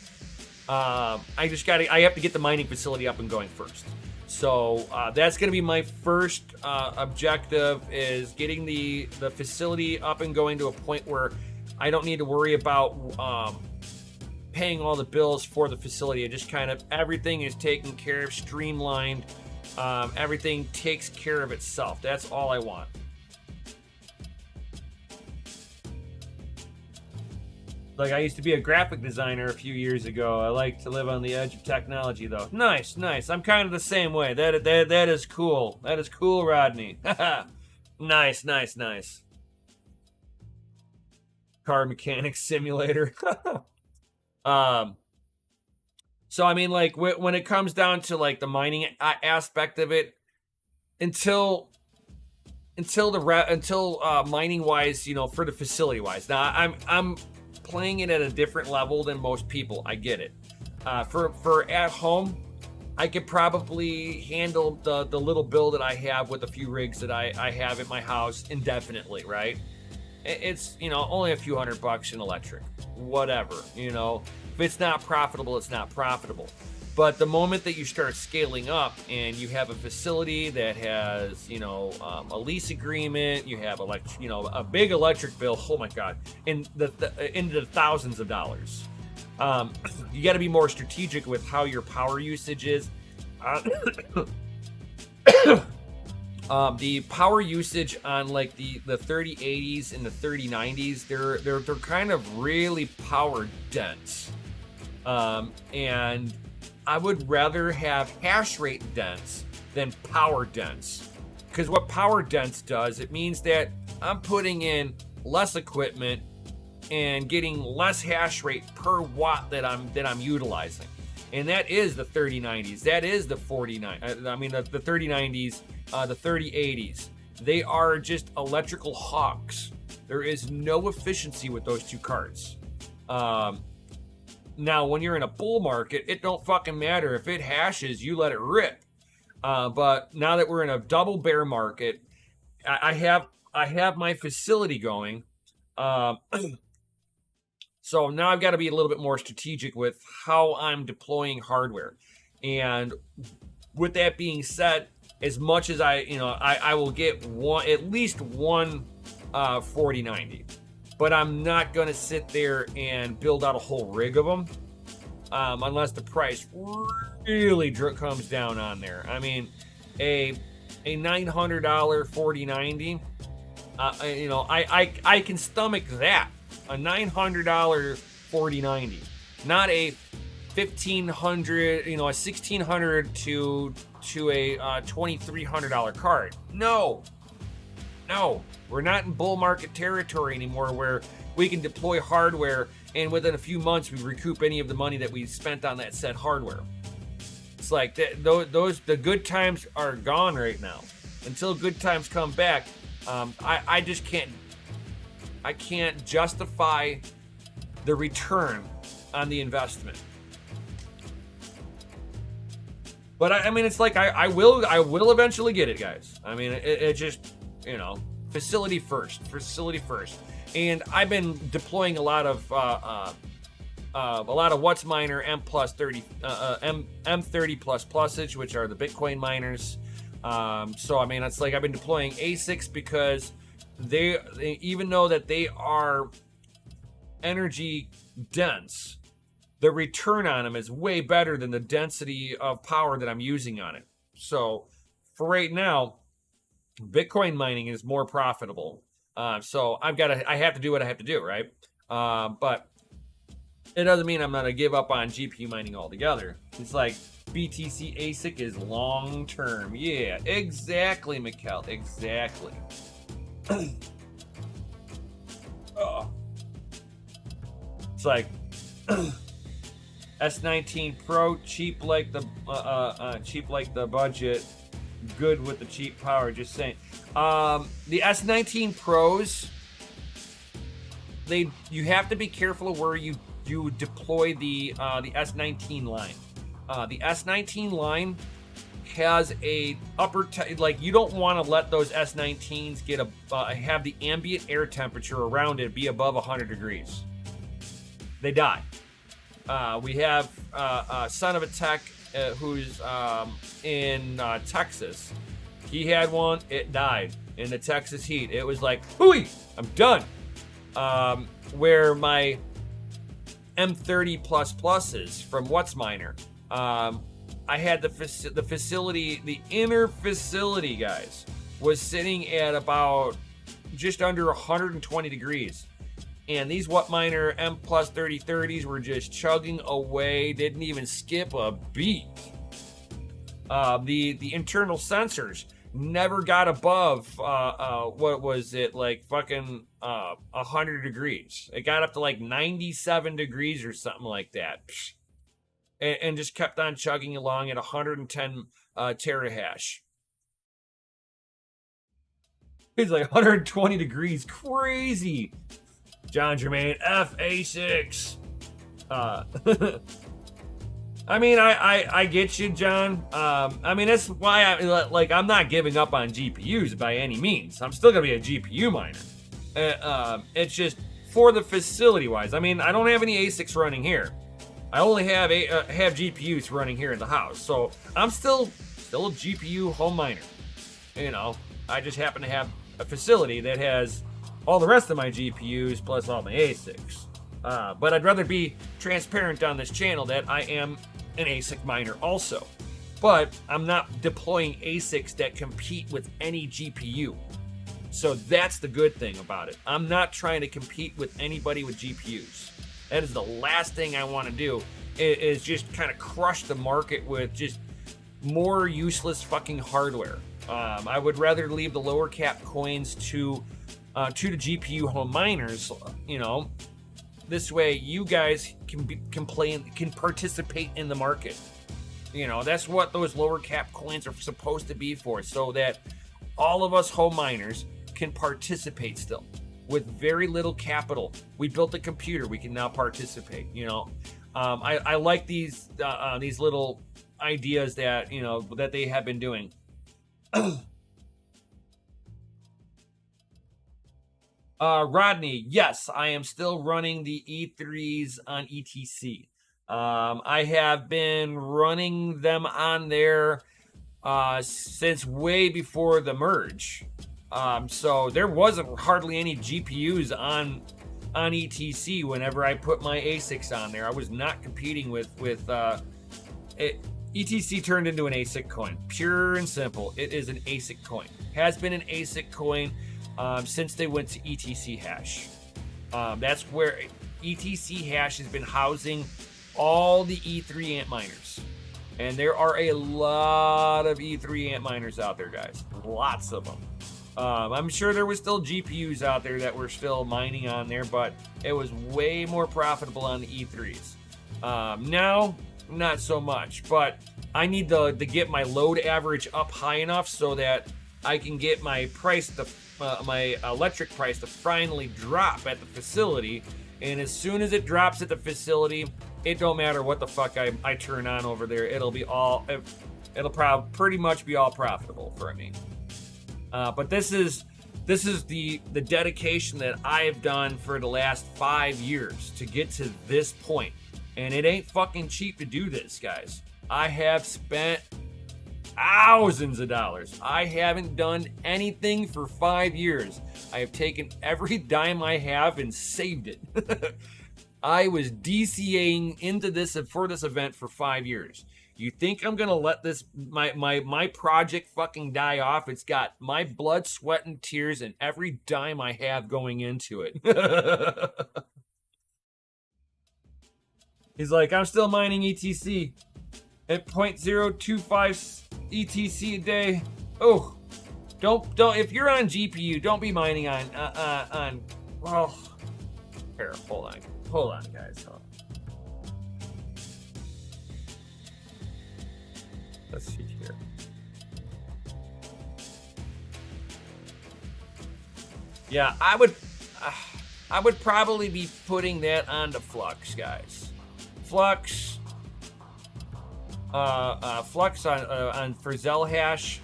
Speaker 1: I have to get the mining facility up and going first. So that's going to be my first objective, is getting the facility up and going to a point where I don't need to worry about paying all the bills for the facility. It just kind of, everything is taken care of, streamlined. Everything takes care of itself. That's all I want. Like, I used to be a graphic designer a few years ago. I like to live on the edge of technology, though. Nice. I'm kind of the same way. That is cool. That is cool, Rodney. Nice. Car mechanic simulator. So I mean, like, when it comes down to like the mining aspect of it, until mining wise, you know, for the facility wise. Now I'm playing it at a different level than most people. I get it. For at home, I could probably handle the little bill that I have with a few rigs that I have at my house indefinitely, right? It's, you know, only a few $100 in electric, whatever, you know. If it's not profitable, it's not profitable. But the moment that you start scaling up and you have a facility that has, you know, a lease agreement, you have a big electric bill, oh my God, into the thousands of dollars. You got to be more strategic with how your power usage is. The power usage on like the 3080s and the 3090s, they're kind of really power dense. And I would rather have hash rate dense than power dense. Because what power dense does, it means that I'm putting in less equipment and getting less hash rate per watt that I'm utilizing. And that is the 3090s. That is the 3090s, the 3080s. They are just electrical hogs. There is no efficiency with those two cards. Now, when you're in a bull market, it don't fucking matter. If it hashes, you let it rip. But now that we're in a double bear market, I have my facility going. So now I've got to be a little bit more strategic with how I'm deploying hardware. And with that being said, as much as I will get at least one 4090, but I'm not going to sit there and build out a whole rig of them unless the price really comes down on there. I mean, a $900 4090, I can stomach that. A $900 4090, not a $1,500, a $1,600 to a $2,300 card. No, we're not in bull market territory anymore where we can deploy hardware and within a few months we recoup any of the money that we spent on that said hardware. It's like the good times are gone right now. Until good times come back, I just can't. I can't justify the return on the investment. But I mean, it's like I will eventually get it, guys. I mean, it just, facility first. And I've been deploying a lot of What's Miner M30 plus++, which are the Bitcoin miners. So I mean, it's like I've been deploying ASICs because they even though that they are energy dense, the return on them is way better than the density of power that I'm using on it. So for right now, Bitcoin mining is more profitable. So I have to do what I have to do, right? But it doesn't mean I'm going to give up on GPU mining altogether. It's like BTC ASIC is long term. Yeah, exactly, Mikkel. Exactly. It's like S19 Pro, cheap like the budget, good with the cheap power. Just saying. The S19 Pros, you have to be careful of where you deploy the S19 line. The S19 line has a like, you don't want to let those S19s get have the ambient air temperature around it be above 100 degrees. They die. We have a son of a tech who's in Texas. He had one, it died in the Texas heat. It was like, hooey, I'm done. Where my M30++s from WhatsMiner, I had the facility, the inner facility, guys, was sitting at about just under 120 degrees. And these WhatsMiner M Plus 3030s were just chugging away, didn't even skip a beat. The internal sensors never got above, what was it, like fucking 100 degrees. It got up to like 97 degrees or something like that. And just kept on chugging along at 110 terahash. It's like 120 degrees. Crazy. John Germain, FA6. I mean, I get you, John. I mean, that's why I'm not giving up on GPUs by any means. I'm still gonna be a GPU miner. It's just for the facility wise. I mean, I don't have any ASICs running here. I only have GPUs running here in the house, so I'm still a GPU home miner. You know, I just happen to have a facility that has all the rest of my GPUs plus all my ASICs. But I'd rather be transparent on this channel that I am an ASIC miner also. But I'm not deploying ASICs that compete with any GPU. So that's the good thing about it. I'm not trying to compete with anybody with GPUs. That is the last thing I want to do, is just kind of crush the market with just more useless fucking hardware. I would rather leave the lower cap coins to the GPU home miners. You know, this way you guys can participate in the market. You know, that's what those lower cap coins are supposed to be for, so that all of us home miners can participate still. With very little capital, we built a computer. We can now participate. You know, I like these little ideas that, you know, that they have been doing. Rodney, yes, I am still running the E3s on ETC. I have been running them on there since way before the merge. So there wasn't hardly any GPUs on ETC whenever I put my ASICs on there. I was not competing with ETC turned into an ASIC coin. Pure and simple. It is an ASIC coin. Has been an ASIC coin since they went to ETC hash. That's where ETC hash has been housing all the E3 Antminers. And there are a lot of E3 Antminers out there, guys. Lots of them. I'm sure there was still GPUs out there that were still mining on there, but it was way more profitable on the E3s. Now, not so much, but I need to get my load average up high enough so that I can get my price, my electric price, to finally drop at the facility. And as soon as it drops at the facility, it don't matter what the fuck I turn on over there. It'll pretty much be all profitable for me. But this is the dedication that I've done for the last 5 years to get to this point. And it ain't fucking cheap to do this, guys. I have spent thousands of dollars. I haven't done anything for 5 years. I have taken every dime I have and saved it. I was DCAing into this for this event for 5 years. You think I'm gonna let this my project fucking die off? It's got my blood, sweat, and tears and every dime I have going into it. He's like, I'm still mining ETC at 0.025 ETC a day. Oh, don't. If you're on GPU, don't be mining on. Well, here, hold on, guys. Hold on. Let's see here. Yeah, I would probably be putting that onto Flux, guys. Flux. Flux on for Zelhash,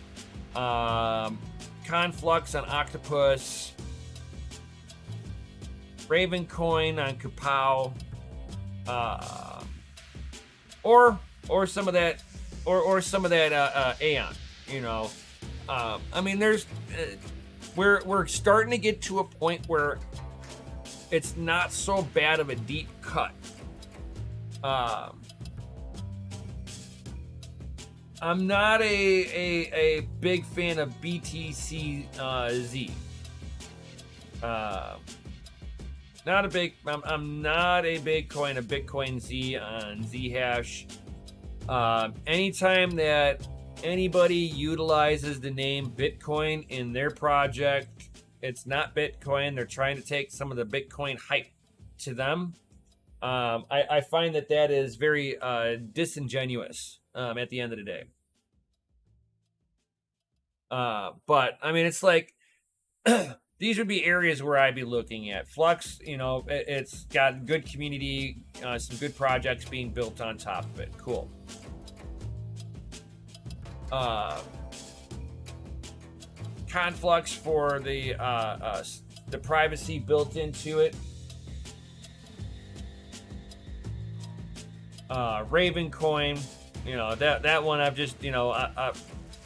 Speaker 1: Conflux on Octopus, Ravencoin on Kapow, or some of that, or some of that AION. You know, I mean, there's we're starting to get to a point where it's not so bad of a deep cut. I'm not a big fan of BTC Z. Not a big. I'm not a big coin of Bitcoin Z on Zhash. Anytime that anybody utilizes the name Bitcoin in their project, it's not Bitcoin. They're trying to take some of the Bitcoin hype to them. I find that is very disingenuous at the end of the day. But I mean, it's like these would be areas where I'd be looking at. Flux, you know, it's got good community, some good projects being built on top of it. Cool. Conflux for the privacy built into it. Ravencoin, you know, that one I've just, you know,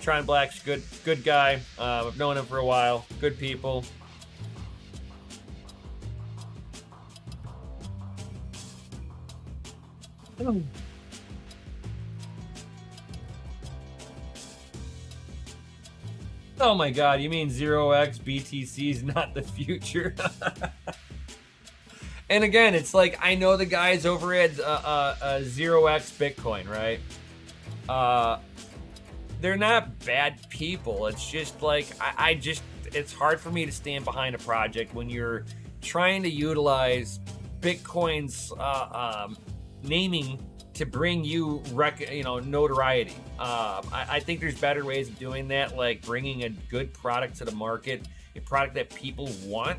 Speaker 1: Trine Black's good guy. I've known him for a while. Good people. Oh my God, you mean 0x BTC is not the future? And again, it's like, I know the guys over at 0x Bitcoin, right? They're not bad people. It's just like, it's hard for me to stand behind a project when you're trying to utilize Bitcoin's naming to bring you notoriety. I think there's better ways of doing that, like bringing a good product to the market, a product that people want.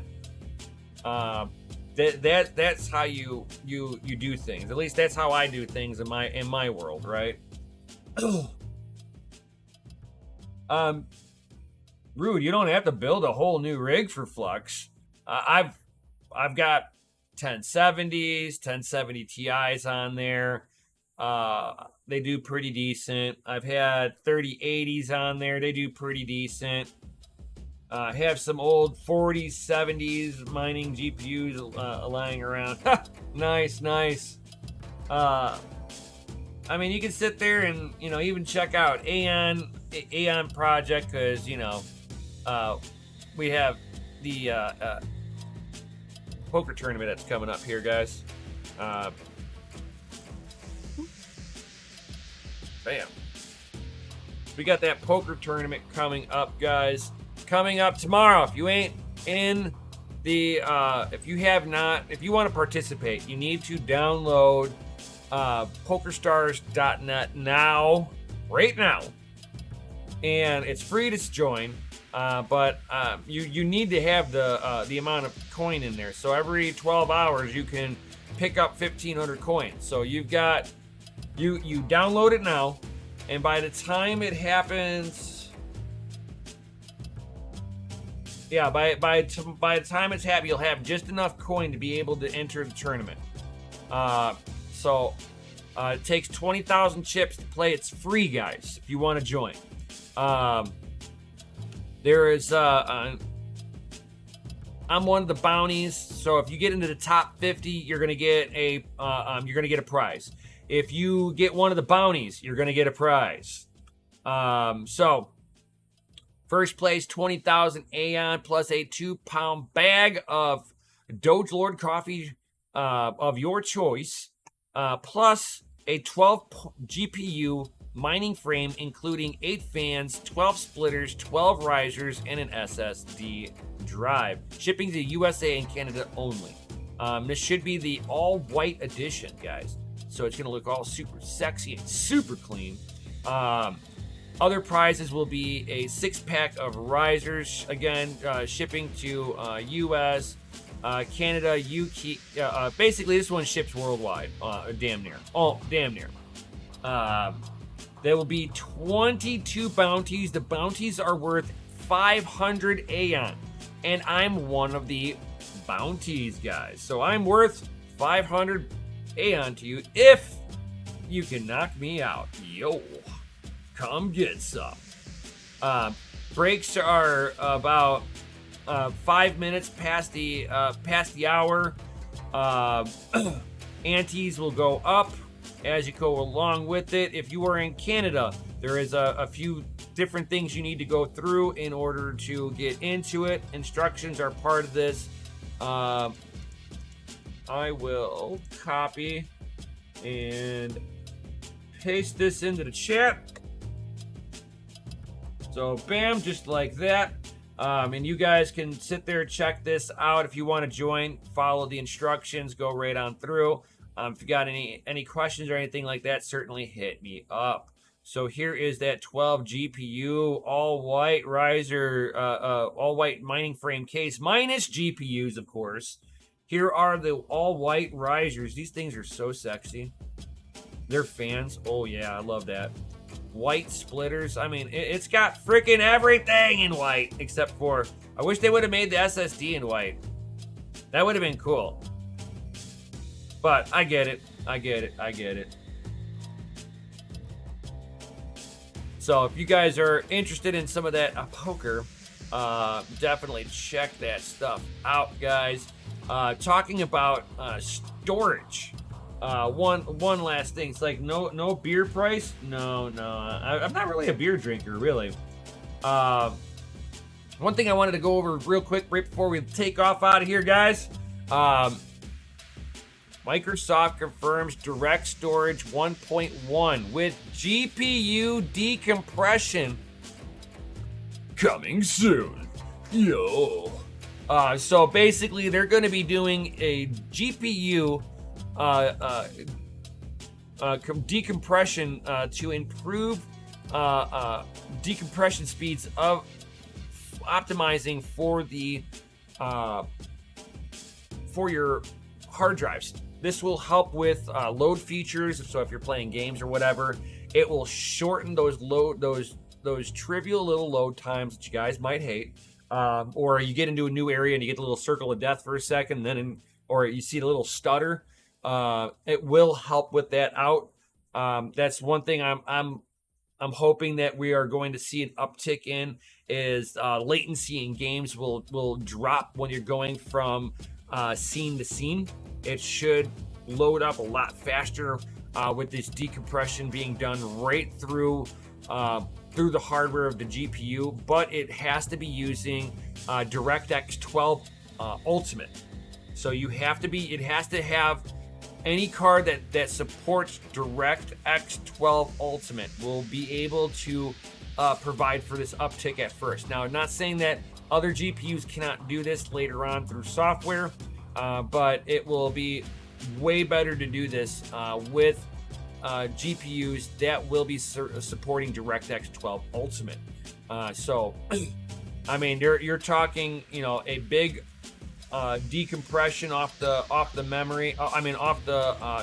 Speaker 1: That's how you do things. At least that's how I do things in my world, right? Rude, you don't have to build a whole new rig for Flux. I've got 1070s, 1070 Ti's on there. They do pretty decent. I've had 3080s on there. They do pretty decent. Have some old 40s, 70s mining GPUs lying around. Nice. I mean, you can sit there and, you know, even check out AION project, because, you know, we have the poker tournament that's coming up here, guys. Bam. We got that poker tournament coming up, guys. Coming up tomorrow. If you ain't in the, if you want to participate, you need to download pokerstars.net right now. And it's free to join, but you need to have the amount of coin in there. So every 12 hours you can pick up 1,500 coins. So you've got you download it now, and by the time it happens, yeah, by the time it's happening, you'll have just enough coin to be able to enter the tournament. So it takes 20,000 chips to play. It's free, guys, if you want to join. There is I'm one of the bounties, so if you get into the top 50, you're gonna get a prize. If you get one of the bounties, you're gonna get a prize. So first place, 20,000 AION plus a 2-pound bag of Doge Lord coffee of your choice, plus a 12 GPU mining frame, including 8 fans, 12 splitters, 12 risers, and an SSD drive. Shipping to USA and Canada only. This should be the all-white edition, guys. So it's going to look all super sexy and super clean. Other prizes will be a 6-pack of risers. Again, shipping to US, Canada, UK. Basically, this one ships worldwide. Damn near. Oh, damn near. There will be 22 bounties. The bounties are worth 500 AION. And I'm one of the bounties, guys. So I'm worth 500 AION to you if you can knock me out. Yo, come get some. Breaks are about 5 minutes past the hour. Antes will go up as you go along with it. If you are in Canada, there is a few different things you need to go through in order to get into it. Instructions are part of this. I will copy and paste this into the chat. So bam, just like that. And you guys can sit there, check this out. If you want to join, follow the instructions, go right on through. If you got any questions or anything like that, certainly hit me up. So here is that 12 GPU all white riser, all white mining frame case, minus GPUs, of course. Here are the all white risers. These things are so sexy. They're fans. Oh yeah, I love that. White splitters. I mean, it's got freaking everything in white except for, I wish they would have made the SSD in white. That would have been cool. But I get it. I get it. So if you guys are interested in some of that poker, definitely check that stuff out, guys. Talking about storage. One last thing. It's like no beer price. No. I'm not really a beer drinker, really. One thing I wanted to go over real quick right before we take off out of here, guys. Microsoft confirms Direct Storage 1.1 with GPU decompression coming soon. Yo. So basically, they're going to be doing a GPU decompression to improve decompression speeds of optimizing for the for your hard drives. This will help with load features. So if you're playing games or whatever, it will shorten those trivial little load times that you guys might hate. Or you get into a new area and you get the little circle of death for a second, or you see the little stutter. It will help with that out. That's one thing I'm hoping that we are going to see an uptick in is latency in games will drop when you're going from scene to scene. It should load up a lot faster with this decompression being done right through the hardware of the GPU, but it has to be using DirectX 12 Ultimate. So it has to have any card that supports DirectX 12 Ultimate will be able to provide for this uptick at first. Now, I'm not saying that other GPUs cannot do this later on through software, but it will be way better to do this with GPUs that will be supporting DirectX 12 Ultimate. So, I mean, you're talking, a big decompression off the memory. Off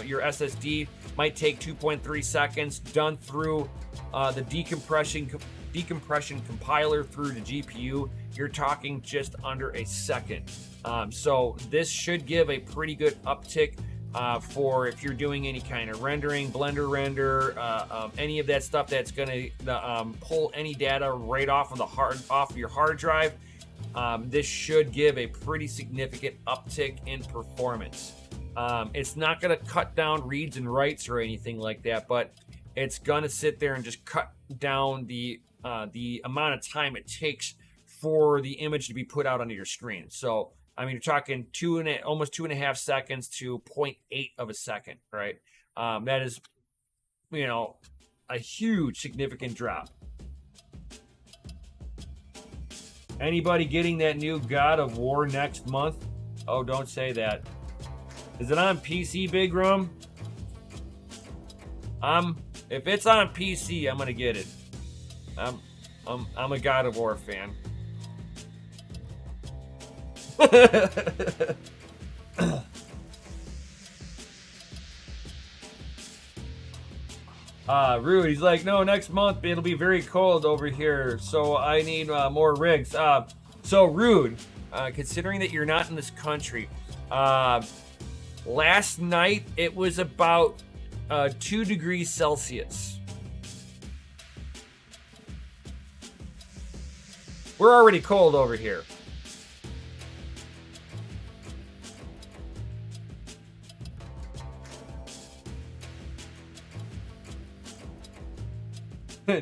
Speaker 1: your SSD might take 2.3 seconds. Done through the decompression compiler through the GPU, you're talking just under a second. So this should give a pretty good uptick for if you're doing any kind of rendering, Blender render, any of that stuff that's going to pull any data right off of your hard drive. This should give a pretty significant uptick in performance. It's not going to cut down reads and writes or anything like that, but it's going to sit there and just cut down the amount of time it takes for the image to be put out onto your screen. So, you're talking almost 2.5 seconds to 0.8 of a second, right? That is, a huge, significant drop. Anybody getting that new God of War next month? Oh, don't say that. Is it on PC, Big Rum? If it's on PC, I'm gonna get it. I'm a God of War fan. Rude, he's like, no, next month it'll be very cold over here, so I need more rigs. So Rude, considering that you're not in this country, last night it was about 2 degrees Celsius. We're already cold over here.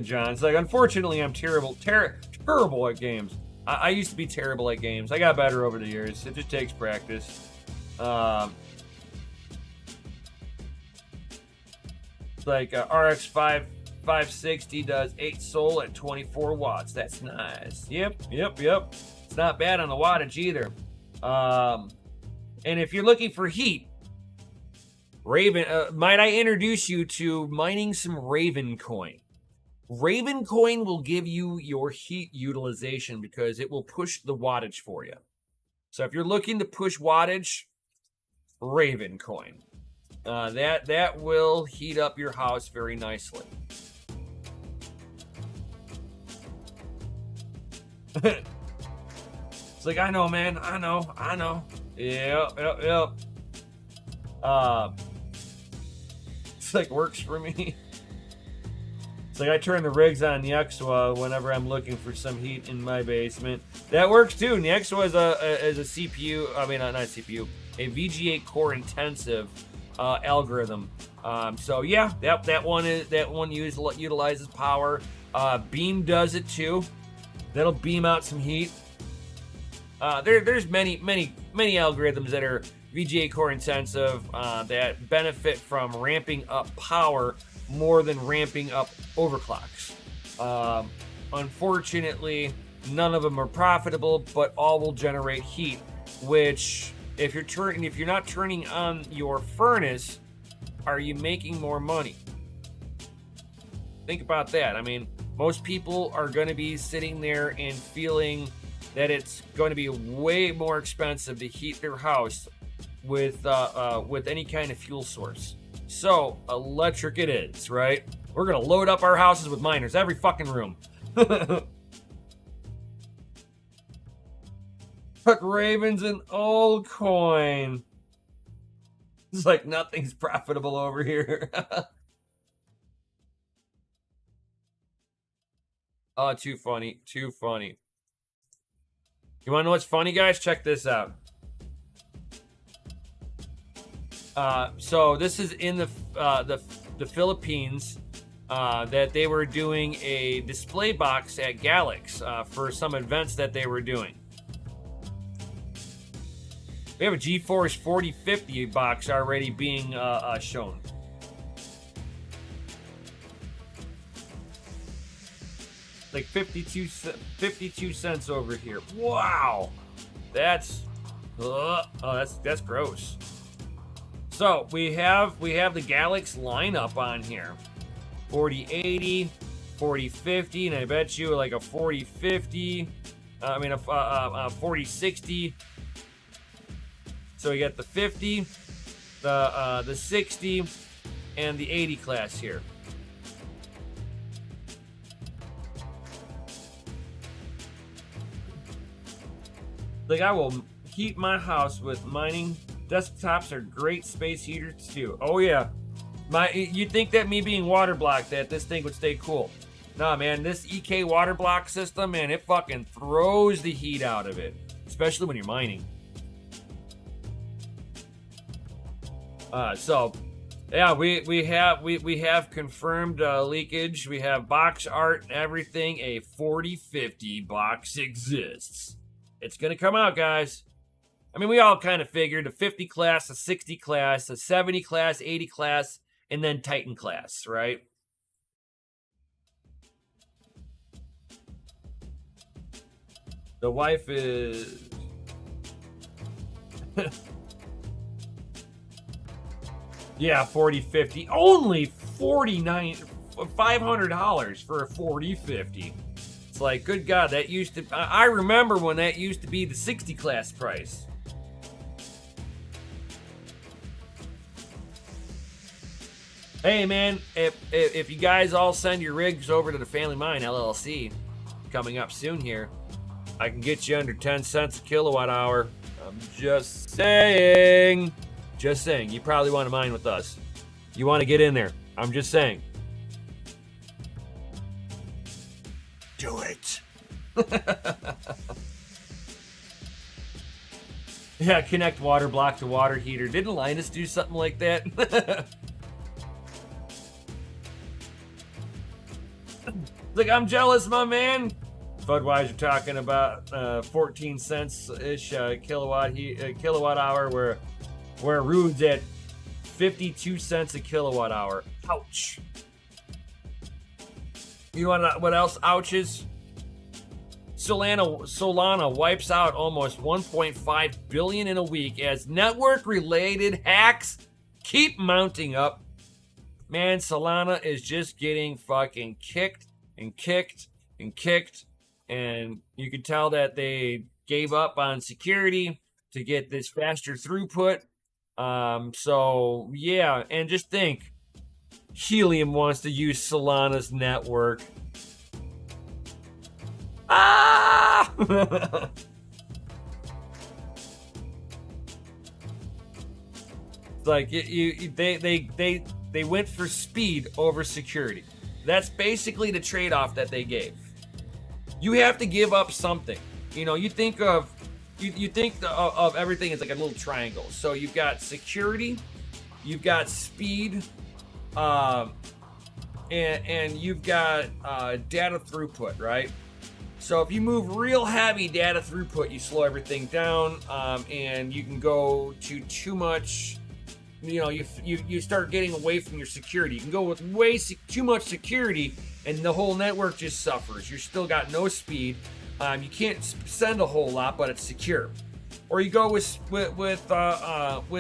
Speaker 1: John's like, unfortunately, I'm terrible at games. I used to be terrible at games. I got better over the years. It just takes practice. It's like RX 560 does 8 sol at 24 watts. That's nice. Yep. It's not bad on the wattage either. And if you're looking for heat, Raven, might I introduce you to mining some Raven coin? Raven coin will give you your heat utilization because it will push the wattage for you. So if you're looking to push wattage, Raven coin. That will heat up your house very nicely. It's like, I know, man. I know. Yep. It's like, works for me. It's like I turn the rigs on Nyxwa whenever I'm looking for some heat in my basement. That works too. Nyxwa is a CPU. I mean, not CPU. A VGA core intensive algorithm. So yeah, that one utilizes power. Beam does it too. That'll beam out some heat. There's many algorithms that are VGA core intensive that benefit from ramping up power more than ramping up overclocks. Unfortunately, none of them are profitable, but all will generate heat. Which, if you're not turning on your furnace, are you making more money? Think about that. I mean, most people are going to be sitting there and feeling that it's going to be way more expensive to heat their house with any kind of fuel source. So electric it is, right? We're gonna load up our houses with miners, every fucking room. But Raven's an old coin. It's like nothing's profitable over here. Oh, too funny. You wanna know what's funny, guys? Check this out. So this is in the Philippines, that they were doing a display box at Galax for some events that they were doing. We have a GeForce 4050 box already being shown. Like 52 cents over here. Wow, that's gross. So we have the Galax lineup on here. 4080, 4050, and I bet you like a 4050. A 4060. So we got the 50, the 60, and the 80 class here. Like, I will heat my house with mining. Desktops are great space heaters too. Oh yeah. You'd think that me being water blocked that this thing would stay cool. Nah, man, this EK water block system, man, it fucking throws the heat out of it, especially when you're mining. So yeah, we have confirmed leakage. We have box art and everything. A 4050 box exists. It's gonna come out, guys. I mean, we all kind of figured a 50 class, a 60 class, a 70 class, 80 class, and then Titan class, right? The wife is... yeah, 4050. Only $500 for a 4050. It's like, good God, that used to... I remember when that used to be the 60 class price. Hey man, if you guys all send your rigs over to the Family Mine LLC, coming up soon here, I can get you under 10 cents a kilowatt hour. I'm just saying. Just saying. You probably want to mine with us. You want to get in there. I'm just saying. Do it. Yeah, connect water block to water heater. Didn't Linus do something like that? Like, I'm jealous, my man. Budweiser talking about 14 cents ish kilowatt hour, where Rude's at 52 cents a kilowatt hour. Ouch. You want to know what else ouches? Solana wipes out almost 1.5 billion in a week as network-related hacks keep mounting up. Man, Solana is just getting fucking kicked and kicked and kicked, and you can tell that they gave up on security to get this faster throughput. So yeah, and just think, Helium wants to use Solana's network. Ah! Like they went for speed over security. That's basically the trade-off that they gave. You have to give up something. You know, you think of everything as like a little triangle. So you've got security, you've got speed, and you've got data throughput, right? So if you move real heavy data throughput, you slow everything down, and you can go to too much. You know, you start getting away from your security. You can go with too much security, and the whole network just suffers. You still got no speed. You can't send a whole lot, but it's secure. Or you go with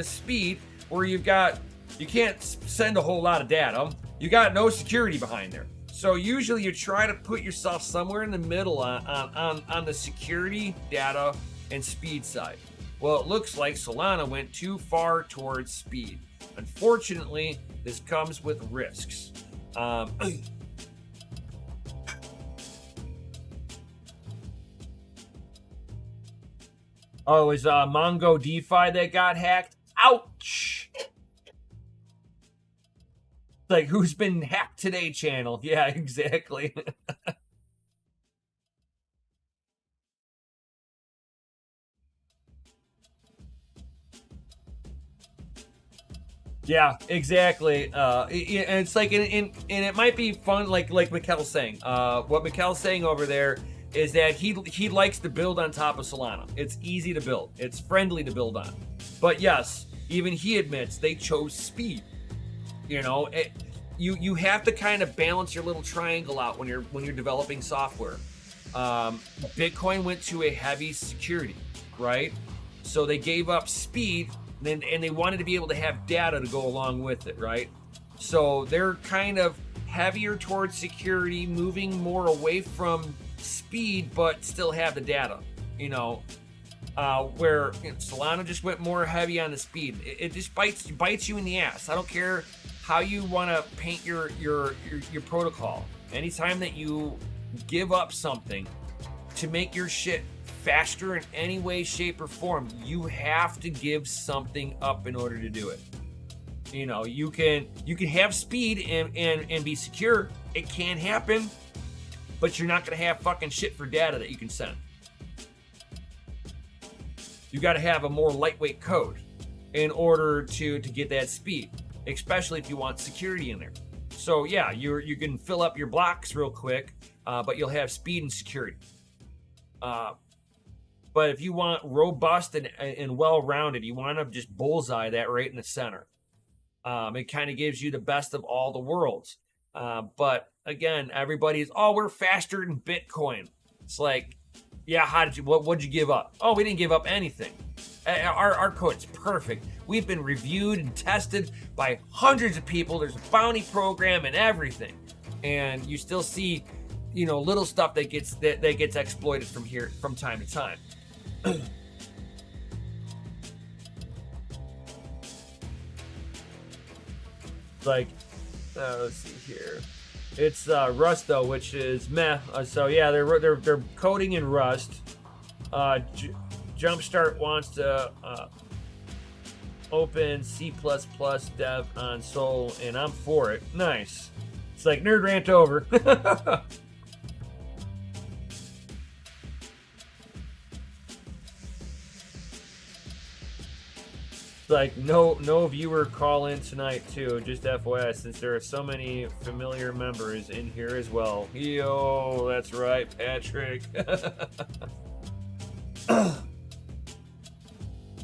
Speaker 1: speed, where you can't send a whole lot of data. You got no security behind there. So usually you try to put yourself somewhere in the middle on the security, data, and speed side. Well, it looks like Solana went too far towards speed. Unfortunately, this comes with risks. Oh, it was Mongo DeFi that got hacked. Ouch! Like, who's been hacked today, channel? Yeah, exactly. Yeah, exactly. And it's like, and it might be fun, like Mikkel's saying. What Mikkel's saying over there is that he likes to build on top of Solana. It's easy to build. It's friendly to build on. But yes, even he admits they chose speed. You know, you have to kind of balance your little triangle out when you're developing software. Bitcoin went to a heavy security, right? So they gave up speed. And they wanted to be able to have data to go along with it, right? So they're kind of heavier towards security, moving more away from speed, but still have the data, you know, where Solana just went more heavy on the speed. It just bites you in the ass. I don't care how you want to paint your protocol. Anytime that you give up something to make your shit faster in any way, shape, or form, you have to give something up in order to do it. You know, you can have speed and be secure. It can happen, but you're not gonna have fucking shit for data that you can send. You got to have a more lightweight code in order to get that speed, especially if you want security in there. So yeah, you can fill up your blocks real quick, but you'll have speed and security. But if you want robust and well-rounded, you want to just bullseye that right in the center. It kind of gives you the best of all the worlds. But again, everybody's, we're faster than Bitcoin. It's like, yeah, what'd you give up? Oh, we didn't give up anything. Our code's perfect. We've been reviewed and tested by hundreds of people. There's a bounty program and everything. And you still see, you know, little stuff that gets exploited from time to time. Like, Let's see here. It's Rust though, which is meh. So yeah, they're coding in Rust. Jumpstart wants to open C++ dev on Sol, and I'm for it. Nice. It's like nerd rant over. Like no viewer call in tonight too, just FYI, since there are so many familiar members in here as well. Yo, that's right, Patrick.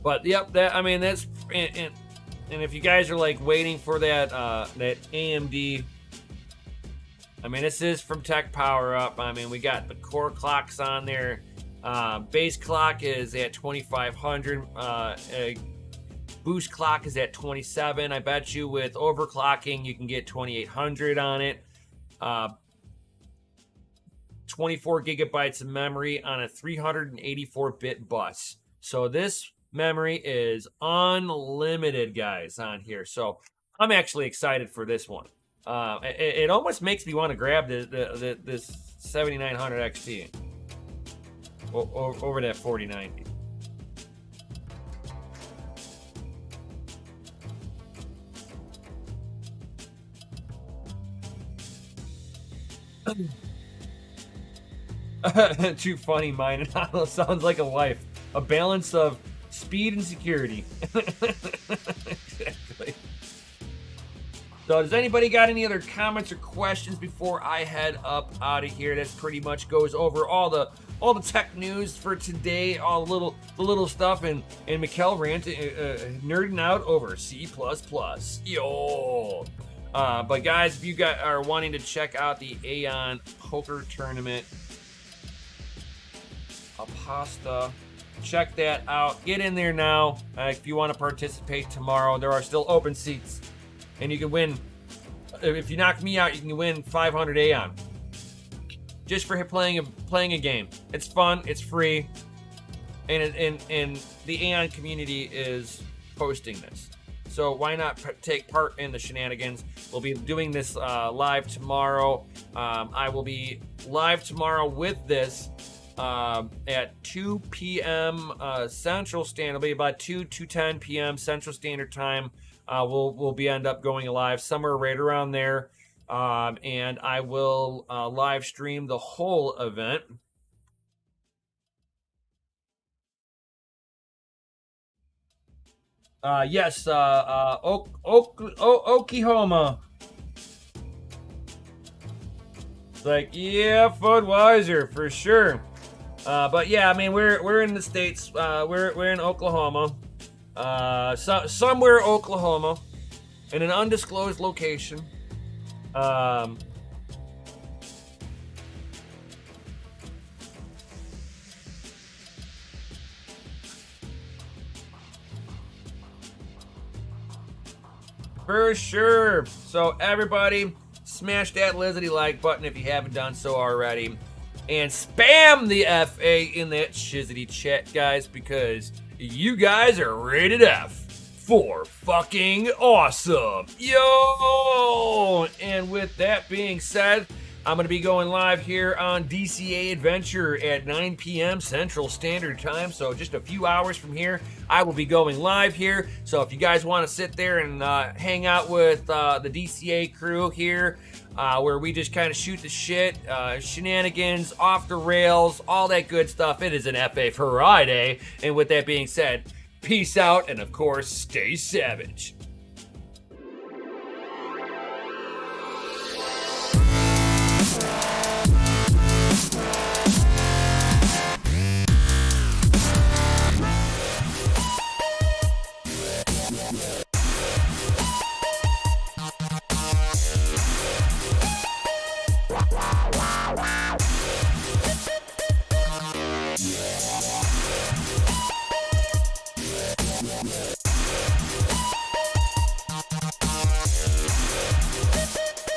Speaker 1: But yep, that's and if you guys are like waiting for that that AMD, this is from Tech Power Up. We got the core clocks on there. Base clock is at 2500. Boost clock is at 27. I bet you with overclocking you can get 2800 on it. 24 gigabytes of memory on a 384-bit bus. So this memory is unlimited, guys, on here. So I'm actually excited for this one. It almost makes me want to grab this 7900 XT over that 4090. Too funny, mine. It sounds like a life. A balance of speed and security. Exactly. So does anybody got any other comments or questions before I head up out of here? That pretty much goes over all the tech news for today, all the little stuff, and Mikkel nerding out over C++. Yo. But guys, if you are wanting to check out the AION poker tournament, Apasta, check that out. Get in there now. If you want to participate tomorrow, there are still open seats, and you can win. If you knock me out, you can win 500 AION just for playing a game. It's fun. It's free, and the AION community is hosting this. So why not take part in the shenanigans? We'll be doing this live tomorrow. I will be live tomorrow with this at 2 p.m. Central Standard. It'll be about 2:10 p.m. Central Standard Time. We'll end up going live somewhere right around there. And I will live stream the whole event. Yes, Oklahoma. It's like, yeah, Budweiser for sure. But yeah, we're in the States. We're in Oklahoma. Somewhere Oklahoma, in an undisclosed location. For sure. So everybody, smash that Lizzie like button if you haven't done so already. And spam the FA in that shizzity chat, guys, because you guys are rated F for fucking awesome. Yo! And with that being said, I'm going to be going live here on DCA Adventure at 9 p.m. Central Standard Time. So just a few hours from here, I will be going live here. So if you guys want to sit there and hang out with the DCA crew here, where we just kind of shoot the shit, shenanigans, off the rails, all that good stuff, it is an FA Friday. And with that being said, peace out, and of course, stay savage.